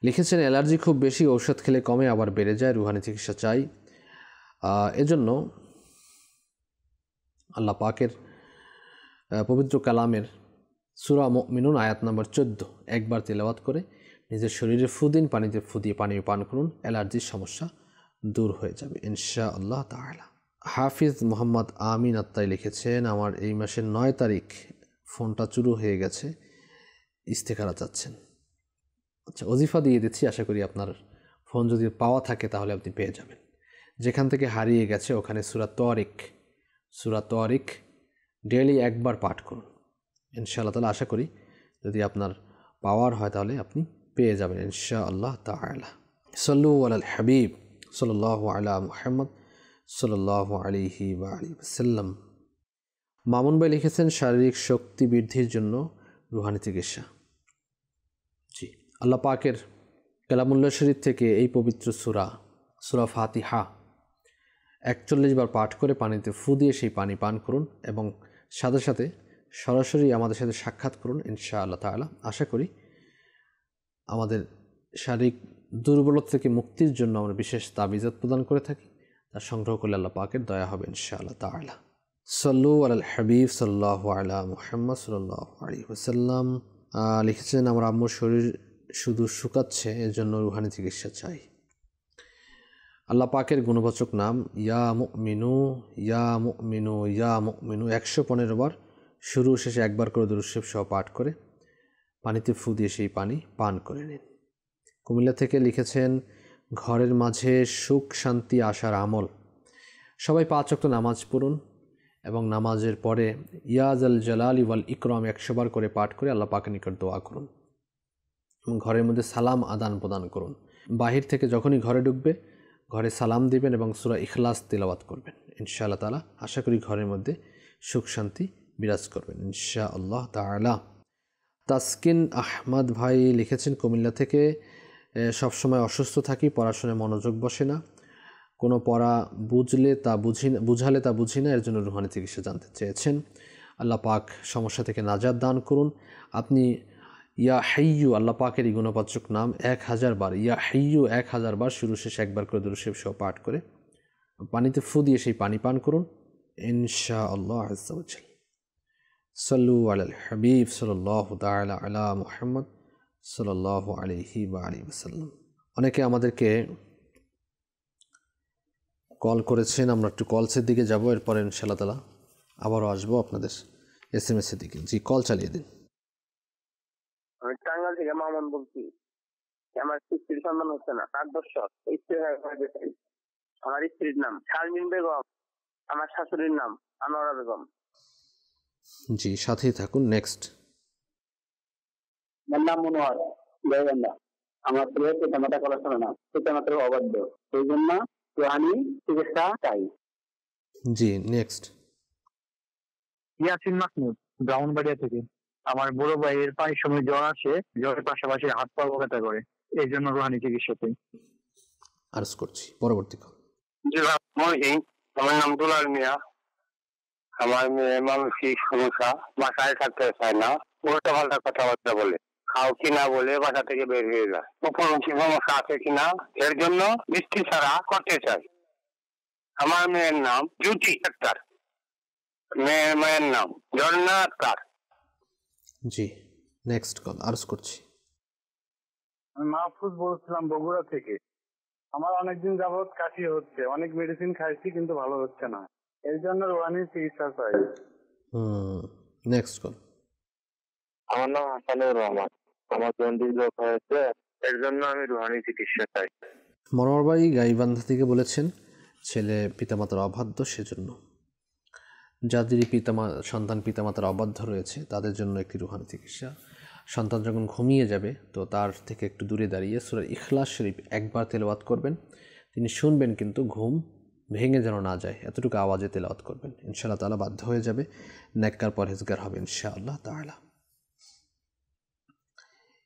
লিখেছেন, অ্যালার্জি খুব বেশি, ঔষধ খেলে কমে আবার বেড়ে যায়, রুহানি চিকিৎসা চাই। এজন্য আল্লাহ পাকের পবিত্র কালামের সূরা মুমিনুন আয়াত নম্বর 14 একবার তিলাওয়াত করে নিজের শরীরে ফু দিন, পানিতে ফু দিয়ে পানি পান করুন, অ্যালার্জির সমস্যা দূর হয়ে যাবে ইনশাআল্লাহ তাআলা। হাফিজ মোহাম্মদ আমিন আত্মাই লিখেছেন, আমার এই মাসের 9 তারিখ ফোনটা চুরি হয়ে গেছে, ইস্তেখারা চাচ্ছেন। আচ্ছা, ওজিফা দিয়ে দিচ্ছি, আশা করি আপনার ফোন যদি পাওয়া থাকে তাহলে আপনি পেয়ে যাবেন। যেখান থেকে হারিয়ে গেছে ওখানে সূরা তারিক ডেইলি একবার পাঠ করুন ইনশাআল্লাহ তাআলা। আশা করি যদি আপনার পাওয়ার হয় তাহলে আপনি পেয়ে যাবেন ইনশাআল্লাহ তাআলা। সাল্লু আলাল হাবিব সাল্লাল্লাহু আলা মুহাম্মদ সাল্লাল্লাহু আলাইহি ওয়া আলিহি ওয়াসাল্লাম। মামুন ভাই লিখেছেন, শারীরিক শক্তি বৃদ্ধির জন্য রুহানি চিকিৎসা। জি, আল্লাহ পাকের কালামুল্লাহ শরীফ থেকে এই পবিত্র সূরা ফাতিহা 41 বার পাঠ করে পানিতে ফু দিয়ে সেই পানি পান করুন এবং সাথে সাথে সরাসরি আমাদের সাথে সাক্ষাৎ করুন ইনশাআল্লাহ তাআলা। আশা করি আমাদের শারীরিক দুর্বলতা থেকে মুক্তির জন্য আমরা বিশেষ তাবিজাত প্রদান করে থাকি, তা সংগ্রহ করলে আল্লাহ পাকের দয়া হবে ইনশাআল্লাহ তাআলা। সাল্লু আলাল হাবিব সাল্লাল্লাহু আলা মুহাম্মদ সাল্লাল্লাহু আলাইহি ওয়াসাল্লাম। লিখেছেন, আমার আম্মুর শরীর শুধু শুকাচ্ছে, এর জন্য রুহানি চিকিৎসা চাই। আল্লাহ পাকের গুণবাচক নাম ইয়া মুমিনু ইয়া মুমিনু ইয়া মুমিনু 115 বার, শুরু শেষে একবার করে দরুদ শরীফ সহ পাঠ করে পানিতে ফু দিয়ে সেই পানি পান করে নিন। কুমিল্লা থেকে লিখেছেন, ঘরের মাঝে সুখ শান্তি আসার আমল। সবাই 5 ওয়াক্ত নামাজ পড়ুন এবং নামাজের পরে ইয়া জাল জালালি ওয়াল ইকরাম 100 বার করে পাঠ করে আল্লাহ পাকের নিকট দোয়া করুন এবং ঘরের মধ্যে সালাম আদান প্রদান করুন। বাহির থেকে যখনই ঘরে ঢুকবে ঘরে সালাম দিবেন এবং সূরা ইখলাস তিলাওয়াত করবেন ইনশাআল্লাহ তাআলা। আশা করি ঘরের মধ্যে সুখ শান্তি বিরাজ করবেন ইনশাআল্লাহ তাআলা। তাসকিন আহমদ ভাই লিখেছেন, কুমিল্লা থেকে, সবসময় অসুস্থ থাকি, পড়াশোনায় মনোযোগ বসে না, কোনো পড়া বুঝালে তা বুঝি না, এর জন্য রুহানি চিকিৎসা জানতে চেয়েছেন। আল্লাহ পাক সমস্যা থেকে নাজাত দান করুন। আপনি ইয়া হাইয়ু, আল্লাহ পাকের এই গুণবাচক নাম 1000 বার, ইয়া হাইয়ু 1000 বার, শুরু শেষে একবার করে দরুদ শরীফ সহ পাঠ করে পানিতে ফু দিয়ে সেই পানি পান করুন ইনশাআল্লাহ আযজা ওয়া জাল। সাল্লু আলাল হাবিব সাল্লাল্লাহু তাআলা আলা মুহাম্মদ সাল্লাল্লাহু আলাইহি ওয়া আলিহি ওয়াসাল্লাম। অনেকে আমাদেরকে কল করেছেন, আমরা একটু কলসের দিকে যাব, এরপরে ইনশাআল্লাহ তাআলা আবারও আসবো আপনাদের SMS এর দিকে। জি, কল চালিয়ে দিন। আমি টাঙ্গাইল থেকে মামুন বলছি। আমার স্ত্রীর সন্তান হচ্ছে না, 8 বছর। আমার স্ত্রীর নাম শারমিন বেগম, আমার শাশুড়ির নাম আনোয়ারা বেগম। জি, সাথেই থাকুন। নেক্সট। আমার নাম মনোয়ার, গাইবান্ধা। আমার ছেলে পিতামাতা পড়াশোনা না, পিতামাতার অবাধ্য, সেই জন্য রুহানি চিকিৎসা চাই। জি, নেক্সট। ইয়াসিন মাহমুদ, ব্রাহ্মণবাড়িয়া থেকে। আমার বড় ভাইয়ের প্রায় সময় জ্বর আসে, জ্বরের পাশাপাশি হাত পা ব্যথা করে, এই জন্য রুহানি চিকিৎসা চাই। আরজ করছি, পরবর্তী কল। জি আমার নাম দুলাল মিয়া। আমার মেয়ে মানসিক সমস্যা, বাসায় থাকতে চায় না, উল্টা পাল্টা কথাবার্তা বলে, খাও কিনা বলে বাসা থেকে বের হয়ে যায়। মুখোমুখি সমস্যা আছে কিনা এর জন্য বৃষ্টি ছাড়া করতে চাই। আমার মেয়ের নাম জুটি আক্তার, মেয়ের নাম ঝর্ণা আক্তার। জি, নেক্সট কল, আরজ করছি। আমি মাহফুজ বলছিলাম বগুড়া থেকে। আমার অনেকদিন যাবৎ কাশি হচ্ছে, অনেক মেডিসিন খাইছি কিন্তু ভালো হচ্ছে না, এর জন্য রুহানি চিকিৎসা চাই। Next call. আমার নাম হাসানুর রহমান, আমার জন্ডিস রোগ হয়েছে, এর জন্য আমি রুহানি চিকিৎসা চাই। মনোয়ার ভাই গাইবান্ধা থেকে বলেছেন ছেলে পিতামাতার অবাধ্য, সেজন্য। যাদের সন্তান পিতামাতার অবাধ্য রয়েছে তাদের জন্য একটি রুহানি চিকিৎসা। সন্তান যখন ঘুমিয়ে যাবে তো তার থেকে একটু দূরে দাঁড়িয়ে সূরা ইখলাস শরীফ একবার তেলাওয়াত করবেন, তিনি শুনবেন কিন্তু ঘুম ভেঙে যেন না যায়, এতটুকু আওয়াজে তেলাওয়াত করবেন, ইনশাআল্লাহ তাআলা বাধ্য হয়ে যাবে, নেককার পরহেজগার হবে ইনশাআল্লাহ তাআলা।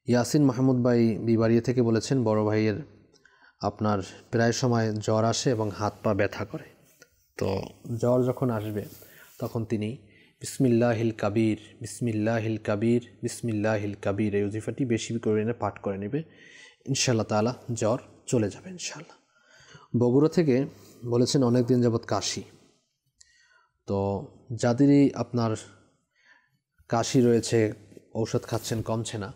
ইয়াসিন মাহমুদ ভাই বিবাড়িয়া থেকে বলেছেন বড় ভাইয়ের আপনার প্রায় সময় জ্বর আসে এবং হাত পা ব্যথা করে। তো জ্বর যখন আসবে তখন তিনি বিসমিল্লাহিল কাবীর, বিসমিল্লাহিল কাবীর, বিসমিল্লাহিল কাবীর এই ওজিফাটি বেশি করে পাঠ করে নেবে, ইনশাআল্লাহ তাআলা জ্বর চলে যাবে ইনশাআল্লাহ। বগুড়া থেকে বলেছেন অনেক দিন যাবৎ কাশি। তো যাদেরই আপনার কাশি রয়েছে, ঔষধ খাচ্ছেন কমছে না,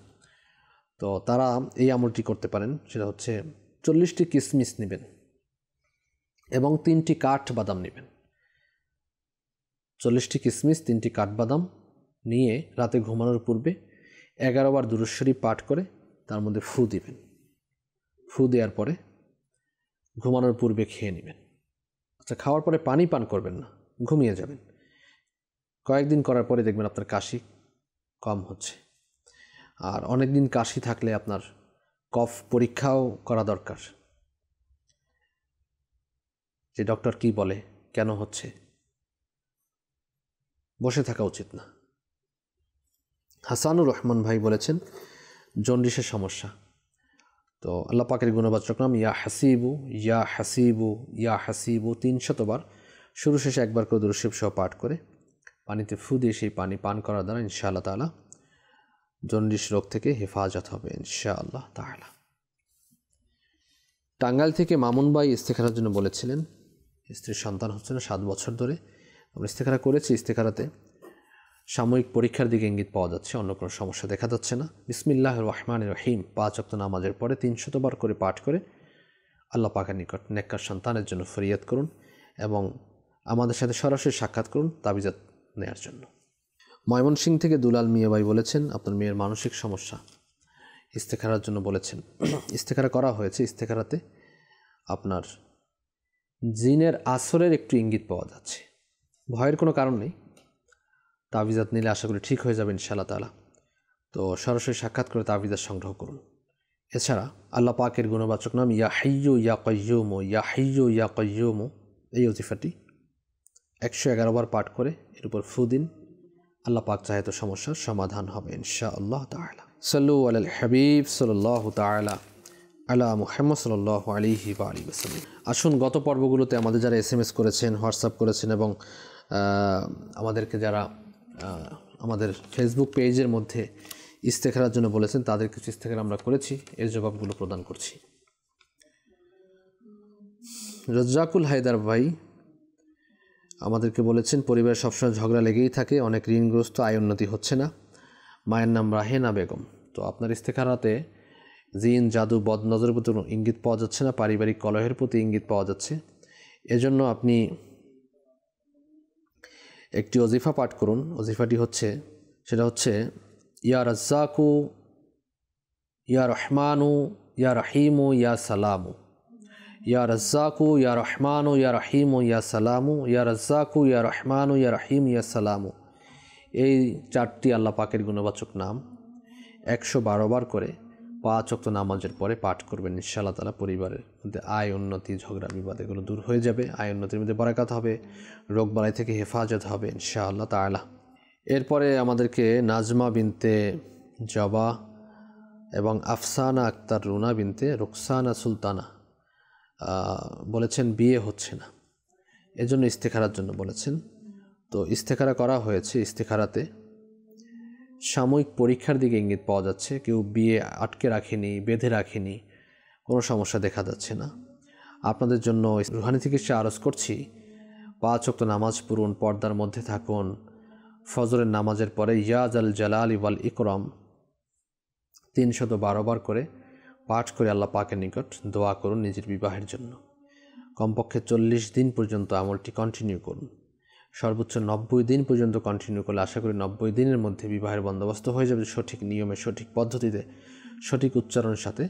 তো তারা এই আমলটি করতে পারেন, সেটা হচ্ছে 40টি কিশমিশ নেবেন এবং 3টি কাঠ বাদাম নেবেন। 40টি কিশমিশ, 3টি কাঠবাদাম নিয়ে রাতে ঘুমানোর পূর্বে 11 বার দুরূদ শরীফ পাঠ করে তার মধ্যে ফু দিবেন। ফু দেওয়ার পরে ঘুমানোর পূর্বে খেয়ে নেবেন। আচ্ছা, খাওয়ার পরে পানি পান করবেন না, ঘুমিয়ে যাবেন। কয়েকদিন করার পরে দেখবেন আপনার কাশি কম হচ্ছে। আর অনেক দিন কাশি থাকলে আপনার কফ পরীক্ষাও করা দরকার, যে ডক্টর কি বলে, কেন হচ্ছে, বসে থাকা উচিত না। হাসানুর রহমান ভাই বলেছেন জন্ডিসের সমস্যা। তো আল্লাহ পাকের গুণবাচক নাম ইয়া হাসিবু, ইয়া হাসিবু, ইয়া হাসিবু 300 বার শুরু শেষে একবার করে দুরূদ শরীফ সহ পাঠ করে পানিতে ফু দিয়ে সেই পানি পান করার দ্বারা ইনশাআল্লাহ তাআলা জন্ডিস রোগ থেকে হেফাজত হবে ইনশাআল্লাহ তাআলা। টাঙ্গাইল থেকে মামুন ভাই ইস্তেখারার জন্য বলেছিলেন, স্ত্রীর সন্তান হচ্ছে না 7 বছর ধরে। আমরা ইস্তেখারা করেছি, ইস্তেখারাতে সাময়িক পরীক্ষার দিকে ইঙ্গিত পাওয়া যাচ্ছে, অন্য কোনো সমস্যা দেখা যাচ্ছে না। বিসমিল্লাহির রহমানির রহিম 5 ওয়াক্ত নামাজের পরে 300 বার করে পাঠ করে আল্লাহ পাকের নিকট নেককার সন্তানের জন্য ফরিয়াদ করুন এবং আমাদের সাথে সরাসরি সাক্ষাৎ করুন তাবিজাত নেয়ার জন্য। ময়মনসিংহ থেকে দুলাল মিয়া ভাই বলেছেন আপনার মেয়ের মানসিক সমস্যা, ইস্তেখারার জন্য বলেছেন। ইস্তেখারা করা হয়েছে, ইস্তেখারাতে আপনার জিনের আসরের একটু ইঙ্গিত পাওয়া যাচ্ছে। ভয়ের কোনো কারণ নেই, তাবিজাত নিলে আশা করি ঠিক হয়ে যাবে ইনশাআল্লাহ তাআলা। তো সরাসরি সাক্ষাৎ করে তাবিজাত সংগ্রহ করুন। এছাড়া আল্লাহ পাকের গুণবাচক নাম ইয়া হাইয়্যু ইয়া কাইয়্যুম, ইয়া হাইয়্যু ইয়া কাইয়্যুম এই ওজিফাটি 111 বার পাঠ করে এর উপর ফু দিন, আল্লাহ পাক চাহে তো সমস্যার সমাধান হবে ইনশাআল্লাহ তাআলা। সাল্লু আলাল হাবিব সাল্লাল্লাহু তাআলা আলা মুহাম্মদ সাল্লাল্লাহু আলাইহি ওয়া আলিহি ওয়াসাল্লাম। আসুন গত পর্বগুলোতে আমাদের যারা SMS করেছেন, হোয়াটসঅ্যাপ করেছেন এবং আমাদেরকে যারা আমাদের ফেসবুক পেজের মধ্যে ইস্তেখারার জন্য বলেছেন, তাদের কিছু ইস্তেখারা আমরা করেছি, এর জবাবগুলো প্রদান করছি। রজ্জাকুল হায়দার ভাই আমাদেরকে বলেছেন পরিবারে সবসময় ঝগড়া লেগেই থাকে, অনেক ঋণগ্রস্ত, আয় উন্নতি হচ্ছে না। মায়ের নাম রাহেনা বেগম। তো আপনার ইস্তেখারাতে জিন, জাদু, বদনজরের প্রতি ইঙ্গিত পাওয়া যাচ্ছে না, পারিবারিক কলহের প্রতি ইঙ্গিত পাওয়া যাচ্ছে। এজন্য আপনি একটি ওজিফা পাঠ করুন। ওজিফাটি হচ্ছে, সেটা হচ্ছে ইয়া রাজ্জাকু, ইয়া রহমানু, ইয়া রহিমু, ইয়া সালামু, ইয়া রাজ্জাকু, ইয়া রহমানু, ইয়া রহিমু, ইয়া সালামু, ইয়া রাজ্জাকু, ইয়া রহমানু, ইয়া রহিম, ইয়া সালামু। এই 4টি আল্লাহ পাকের গুণবাচক নাম 112 বার করে 5 ওয়াক্ত নামাজের পরে পাঠ করবেন। ইনশাআল্লাহ তাআলা পরিবারের মধ্যে আয় উন্নতি, ঝগড়া বিবাদ এগুলো দূর হয়ে যাবে। আয় উন্নতির মধ্যে বরকত হবে, রোগ বালাই থেকে হেফাজত হবে ইনশাআল্লাহ তাআলা। এরপরে আমাদেরকে নাজমা বিনতে জবা এবং আফসানা আক্তার রুনা বিনতে রুকসানা সুলতানা বলেছেন বিয়ে হচ্ছে না, এজন্য ইস্তেখারার জন্য বলেছেন। তো ইস্তেখারা করা হয়েছে। ইস্তেখারাতে সাময়িক পরীক্ষার দিকে ইঙ্গিত পাওয়া যাচ্ছে। কেউ বিয়ে আটকে রাখেনি, বেঁধে রাখেনি, কোনো সমস্যা দেখা যাচ্ছে না। আপনাদের জন্য রুহানি চিকিৎসা আরজ করছি, 5 ওয়াক্ত নামাজ পড়ুন, পর্দার মধ্যে থাকুন, ফজরের নামাজের পরে ইয়া জাল জালালি ওয়াল ইকরাম 312 বার করে পাঠ করে আল্লাহ পাকের নিকট দোয়া করুন নিজের বিবাহের জন্য। কমপক্ষে 40 দিন পর্যন্ত আমলটি কন্টিনিউ করুন। সর্বোচ্চ 90 দিন পর্যন্ত কন্টিনিউ করলে আশা করি 90 দিনের মধ্যে বিবাহের বন্দোবস্ত হয়ে যাবে। সঠিক নিয়মে, সঠিক পদ্ধতিতে, সঠিক উচ্চারণের সাথে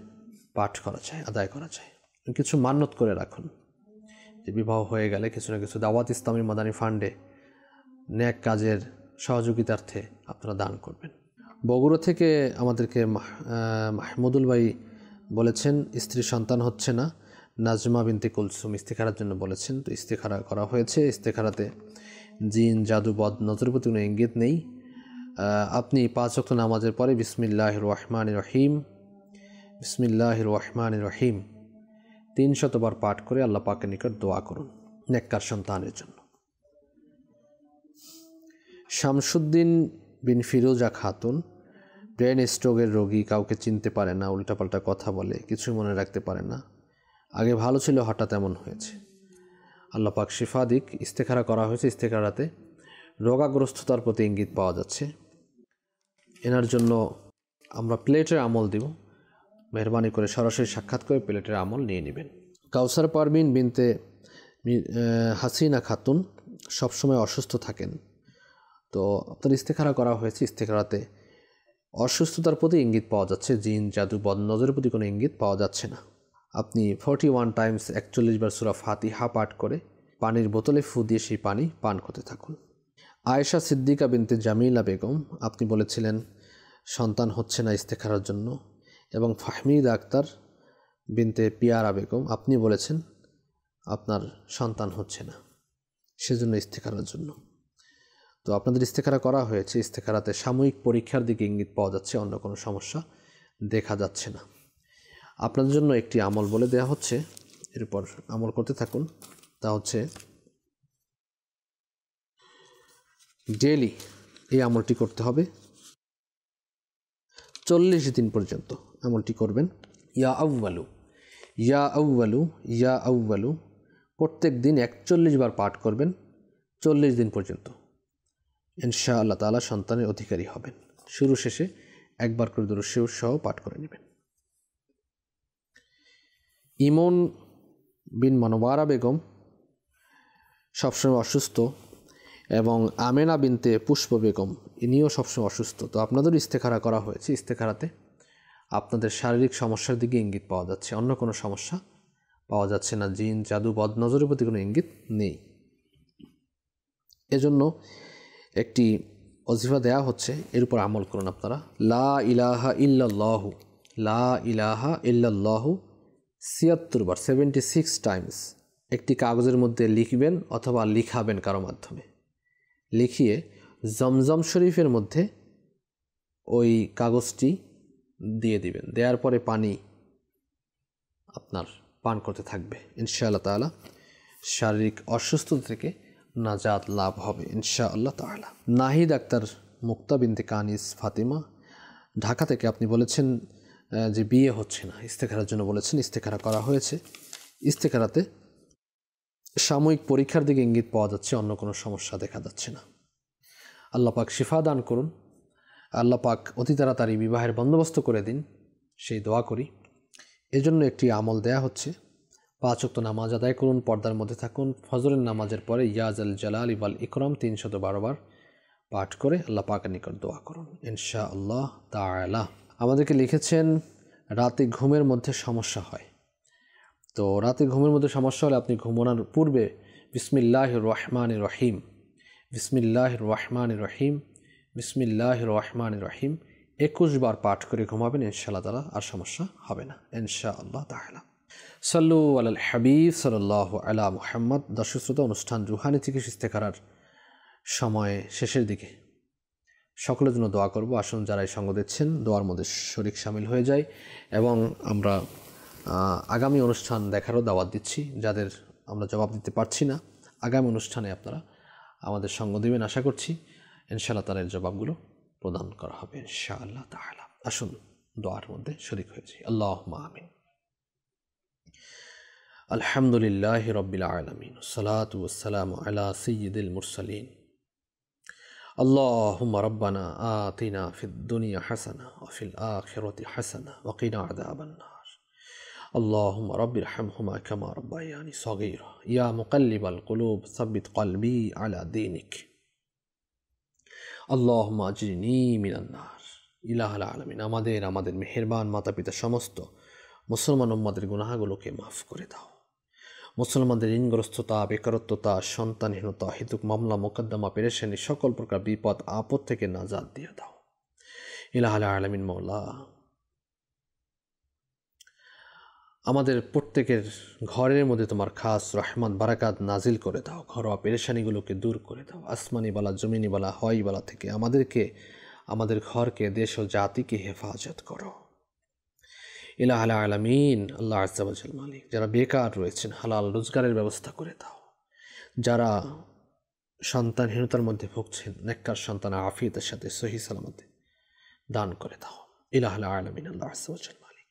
পাঠ করা যায়, আদায় করা যায়। কিছু মান্যত করে রাখুন যে বিবাহ হয়ে গেলে কিছু না কিছু দাওয়াত ইসলামী মাদানী ফান্ডে ন্যাক কাজের সহযোগিতার্থে আপনারা দান করবেন। বগুড়া থেকে আমাদেরকে মাহমুদুল ভাই বলেছেন স্ত্রীর সন্তান হচ্ছে না, নাজমা বিনতে কুলসুম ইস্তেখারার জন্য বলেছেন। তো ইস্তেখারা করা হয়েছে। ইস্তেখারাতে জিন, জাদু, বদ নজরের প্রতি কোনো ইঙ্গিত নেই। আপনি 5 ওয়াক্ত নামাজের পরে বিসমিল্লাহির রহমানির রহিম, বিসমিল্লাহির রহমানির রহিম 300 বার পাঠ করে আল্লাহ পাকের নিকট দোয়া করুন নেককার সন্তানের জন্য। শামসুদ্দিন বিন ফিরোজা খাতুন ব্রেন স্ট্রোকের রোগী, কাউকে চিনতে পারে না, উল্টাপাল্টা কথা বলে, কিছু মনে রাখতে পারে না, আগে ভালো ছিল হঠাৎ এমন হয়েছে। আল্লাহ পাক শিফা দিক। ইস্তেখারা করা হয়েছে। ইস্তেখারাতে রোগাগ্রস্ততার প্রতি ইঙ্গিত পাওয়া যাচ্ছে। এনার জন্য আমরা প্লেটের আমল দিব। মেহরবানি করে সরাসরি সাক্ষাৎ করে প্লেটের আমল নিয়ে নেবেন। কাউসার পারভিন বিনতে হাসিনা খাতুন সবসময় অসুস্থ থাকেন। তো আপনার ইস্তেখারা করা হয়েছে। ইস্তেখারাতে অসুস্থতার প্রতি ইঙ্গিত পাওয়া যাচ্ছে। জিন, জাদু, বদনজরের প্রতি কোনো ইঙ্গিত পাওয়া যাচ্ছে না। আপনি 41 টাইমস 41 বার সূরা ফাতিহা পাঠ করে পানির বোতলে ফু দিয়ে সেই পানি পান করতে থাকুন। আয়েশা সিদ্দিকা বিনতে জামিলা বেগম, আপনি বলেছিলেন সন্তান হচ্ছে না ইস্তেখারার জন্য। এবং ফাহমিদ আক্তার বিনতে পিয়ারা বেগম, আপনি বলেছেন আপনার সন্তান হচ্ছে না, সেজন্য ইস্তেখারার জন্য। তো আপনাদের ইস্তেখারা করা হয়েছে। ইস্তেখারাতে সাময়িক পরীক্ষার দিকে ইঙ্গিত পাওয়া যাচ্ছে, অন্য কোনো সমস্যা দেখা যাচ্ছে না। আপনাদের জন্য একটি আমল বলে দেয়া হচ্ছে, এরপর আমল করতে থাকুন। তা হচ্ছে ডেইলি এই আমলটি করতে হবে 40 দিন পর্যন্ত আমলটি করবেন। ইয়া আউ্বালু, ইয়া আউ্বালু, ইয়া আউ্বালু প্রত্যেক দিন 41 বার পাঠ করবেন 40 দিন পর্যন্ত। ইনশাআল্লাহ তাআলা সন্তানের অধিকারী হবেন। শুরু শেষে একবার করে দুরূদ শরীফ সহ পাঠ করে নেবেন। ইমন বিন মনোয়ারা বেগম সবসময় অসুস্থ এবং আমেনা বিনতে পুষ্প বেগম ইনিও সবসময় অসুস্থ। তো আপনাদেরও ইস্তেখারা করা হয়েছে। ইস্তেখারাতে আপনাদের শারীরিক সমস্যার দিকে ইঙ্গিত পাওয়া যাচ্ছে, অন্য কোনো সমস্যা পাওয়া যাচ্ছে না। জিন, জাদু, বদনজরের প্রতি কোনো ইঙ্গিত নেই। এজন্য একটি ওজিফা দেয়া হচ্ছে, এর উপর আমল করুন আপনারা। লা ইলাহা ইল্লাল্লাহু, লা ইলাহা ইল্লাল্লাহু 76 বার 76 টাইমস একটি কাগজের মধ্যে লিখবেন অথবা লিখাবেন কারো মাধ্যমে। লিখিয়ে জমজম শরীফের মধ্যে ওই কাগজটি দিয়ে দিবেন। দেওয়ার পরে পানি আপনার পান করতে থাকবে। ইনশাআল্লাহ তাআলা শারীরিক অসুস্থতা থেকে নাজাত লাভ হবে ইনশাআল্লাহ তাআলা। নাহিদ আক্তার মুক্তা বিনতে কানিস ফাতিমা ঢাকা থেকে, আপনি বলেছেন যে বিয়ে হচ্ছে না, ইস্তেখারার জন্য বলেছেন। ইস্তেখারা করা হয়েছে। ইস্তেখারাতে সাময়িক পরীক্ষার দিকে ইঙ্গিত পাওয়া যাচ্ছে, অন্য কোনো সমস্যা দেখা যাচ্ছে না। আল্লাহ পাক শিফা দান করুন। আল্লাহ পাক অতি তাড়াতাড়ি বিবাহের বন্দোবস্ত করে দিন, সেই দোয়া করি। এজন্য একটি আমল দেয়া হচ্ছে। 5 ওয়াক্ত নামাজ আদায় করুন, পর্দার মধ্যে থাকুন। ফজরের নামাজের পরে ইয়া জাল জালালি ওয়াল ইকরাম 312 বার পাঠ করে আল্লাহ পাকের নিকট দোয়া করুন ইনশাআল্লাহ তাআলা। আমাদেরকে লিখেছেন রাতে ঘুমের মধ্যে সমস্যা হয়। তো রাতে ঘুমের মধ্যে সমস্যা হলে আপনি ঘুমানোর পূর্বে বিসমিল্লাহির রহমানির রহিম, বিসমিল্লাহির রহমানির রহিম বিসমিল্লাহির রহমানির রহিম 21 বার পাঠ করে ঘুমাবেন, ইনশাআল্লাহ তাআলা আর সমস্যা হবে না ইনশাআল্লাহ তাআলা। সাল্লু আলাল হাবিব সাল্লাল্লাহু আলা মুহাম্মদ। দর্শক শ্রোতা, অনুষ্ঠান রুহানি চিকিৎসা ইস্তেখারার সময় শেষের দিকে, সকলের জন্য দোয়া করব। আসুন যারা এই সঙ্গ দিচ্ছেন দোয়ার মধ্যে শরীক শামিল হয়ে যায়, এবং আমরা আগামী অনুষ্ঠান দেখারও দাওয়াত দিচ্ছি। যাদের আমরা জবাব দিতে পারছি না, আগামী অনুষ্ঠানে আপনারা আমাদের সঙ্গ দেবেন আশা করছি। ইনশাআল্লাহ তাআলা এর জবাবগুলো প্রদান করা হবে ইনশাআল্লাহ তাআলা। আসুন দোয়ার মধ্যে শরীক হয়েছি। আল্লাহুম্মা আমিন। আলহামদুলিল্লাহি রাব্বিল আলামিন, সালাতু ওয়াসসালামু আলা সাইয়্যিদিল মুরসালিন। আল্লাহুম্মা রাব্বানা আতিনা ফিদ দুনিয়া হাসানা ওয়া ফিল আখিরাতি হাসানা ওয়া কিনা আযাবান নার। আল্লাহুম্মা রাব্বিরহামহুমা কামা রাব্বায়ানি সগীরা। ইয়া মুকাল্লিবাল কুলুব সাব্বিত কলবি আলা দীনিক। আল্লাহুম্মা আজরিনি মিনান নার। ইলাহুল আলামিন, আমাদের মেহেরবান মাতা পিতা সমস্ত মুসলমান উম্মতের গুনাহগুলোকে মাফ করে দাও। মুসলমানদের ঋণগ্রস্ততা, বেকারত্বতা, সন্তানহীনতা, হিতুক মামলা মোকদ্দমা, পেরেশানি, সকল প্রকার বিপদ আপদ থেকে নাজাত দিয়ে দাও ইলাহুল আলামিন। মওলা, আমাদের প্রত্যেকের ঘরের মধ্যে তোমার খাস রহমত বারাকাত নাজিল করে দাও। ঘরোয়া পেরেশানিগুলোকে দূর করে দাও। আসমানি বালা, জমিনি বালা, হওয়াই বালা থেকে আমাদেরকে, আমাদের ঘরকে, দেশ ও জাতিকে হেফাজত করো ইলাহুল আলামিন। আল্লাহ আজ্জা ওয়া জাল মালিক, যারা বেকার রয়েছেন হালাল রোজগারের ব্যবস্থা করে দাও। যারা সন্তানহীনতার মধ্যে ভুগছেন নেককার সন্তান আফিয়তের সাথে সহি সালামতে দান করে দাও ইলাহুল আলামিন। আল্লাহ আজ্জা ওয়া জাল মালিক,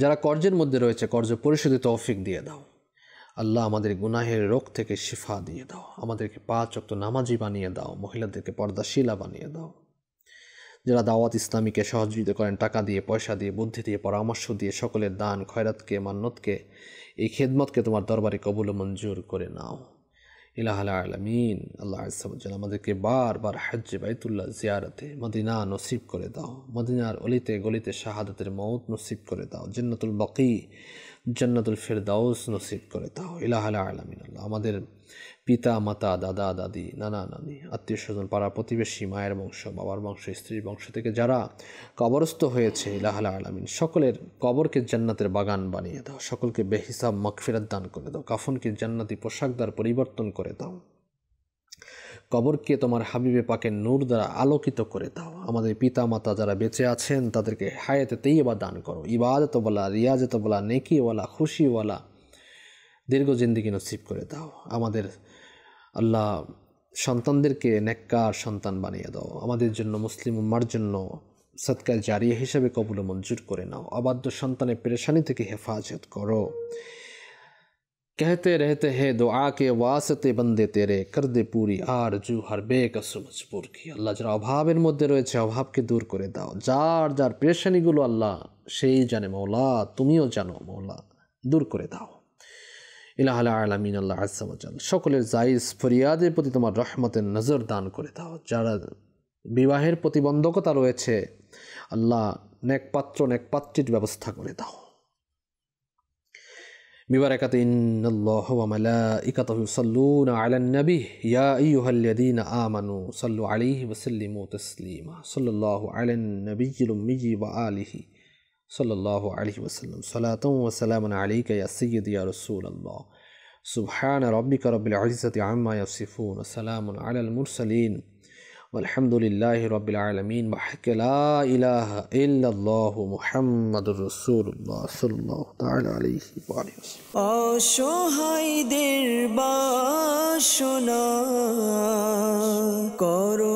যারা কর্জের মধ্যে রয়েছে কর্জ পরিশোধে তৌফিক দিয়ে দাও। আল্লাহ, আমাদের গুনাহের রোগ থেকে শিফা দিয়ে দাও। আমাদেরকে 5 ওয়াক্ত নামাজি বানিয়ে দাও। মহিলাদেরকে পর্দাশীলা বানিয়ে দাও। যারা দাওয়াত ইসলামীকে সহযোগিতা করেন টাকা দিয়ে, পয়সা দিয়ে, বুদ্ধি দিয়ে, পরামর্শ দিয়ে, সকলের দান খয়রাতকে, মান্নতকে, এই খেদমতকে তোমার দরবারে কবুল ও মঞ্জুর করে নাও ইলাহুল আলামিন। আল্লাহ আজ্জা ওয়া জাল আমাদেরকে বারবার হজ্জে বাইতুল্লাহ জিয়ারতে মদিনা নসিব করে দাও। মদিনার অলিতে গলিতে শাহাদাতের মওত নসিব করে দাও। জান্নাতুল বাকি, জান্নাতুল ফিরদাউস নসিব করে দাও ইলাহুল আলামিন। আল্লাহ, আমাদের পিতা মাতা, দাদা দাদি, নানা নানি, আত্মীয় স্বজন, পাড়া প্রতিবেশী, মায়ের বংশ, বাবার বংশ, স্ত্রীর বংশ থেকে যারা কবরস্থ হয়েছে ইলাহুল আলামিন, সকলের কবরকে জান্নাতের বাগান বানিয়ে দাও। সকলকে বেহিসাব মাগফিরাত দান করে দাও। কাফনকে জান্নাতি পোশাকদার পরিবর্তন করে দাও। কবরকে তোমার হাবিবে পাকের নূর দ্বারা আলোকিত করে দাও। আমাদের পিতা মাতা যারা বেঁচে আছেন তাদেরকে হায়াতে তাইয়্যিবা দান করো। ইবাদতওয়ালা, রিয়াজতওয়ালা, নেকিওয়ালা, খুশিওয়ালা দীর্ঘ জিন্দেগি নসিব করে দাও। আমাদের আল্লাহ সন্তানদেরকে নেককার সন্তান বানিয়ে দাও। আমাদের জন্য, মুসলিম উম্মার জন্য সদকায়ে জারিয়া হিসেবে কবুল ও মঞ্জুর করে নাও। অবাধ্য সন্তানের পেরেশানি থেকে হেফাজত করো। कहते रहते हैं दुआ के वास्ते बंदे तेरे कर दे पूरी आरजू हर बेकस मजबूर की। আল্লাহ, যারা অভাবের মধ্যে রয়েছে অভাবকে দূর করে দাও। যার যার পেরেশানিগুলো আল্লাহ সেই জানে মওলা, তুমিও জানো মওলা, দূর করে দাও ইলাহুল আলামিন। আল্লাহ আজ্জা ওয়া জাল সকলের জায়েজ ফরিয়াদের প্রতি তোমার রহমতের নজর দান করে দাও। যারা বিবাহের প্রতিবন্ধকতা রয়েছে আল্লাহ, নেকপাত্র নেকপাত্রীর ব্যবস্থা করে দাও। ببركة إن الله وملائكته يصلون على النبي يا أيها الذين آمنوا صلوا عليه وسلموا تسليما صلى الله على النبي الأمي وآله صلى الله عليه وسلم صلاة وسلاما عليك يا سيدي يا رسول الله سبحان ربك رب العزة عما يصفون وسلام على المرسلين والحمد لله رب العالمين وحق لا إله إلا الله محمد رسول الله صلى الله تعالى عليه وآله وسلم। অসহায়দের বাসনা করো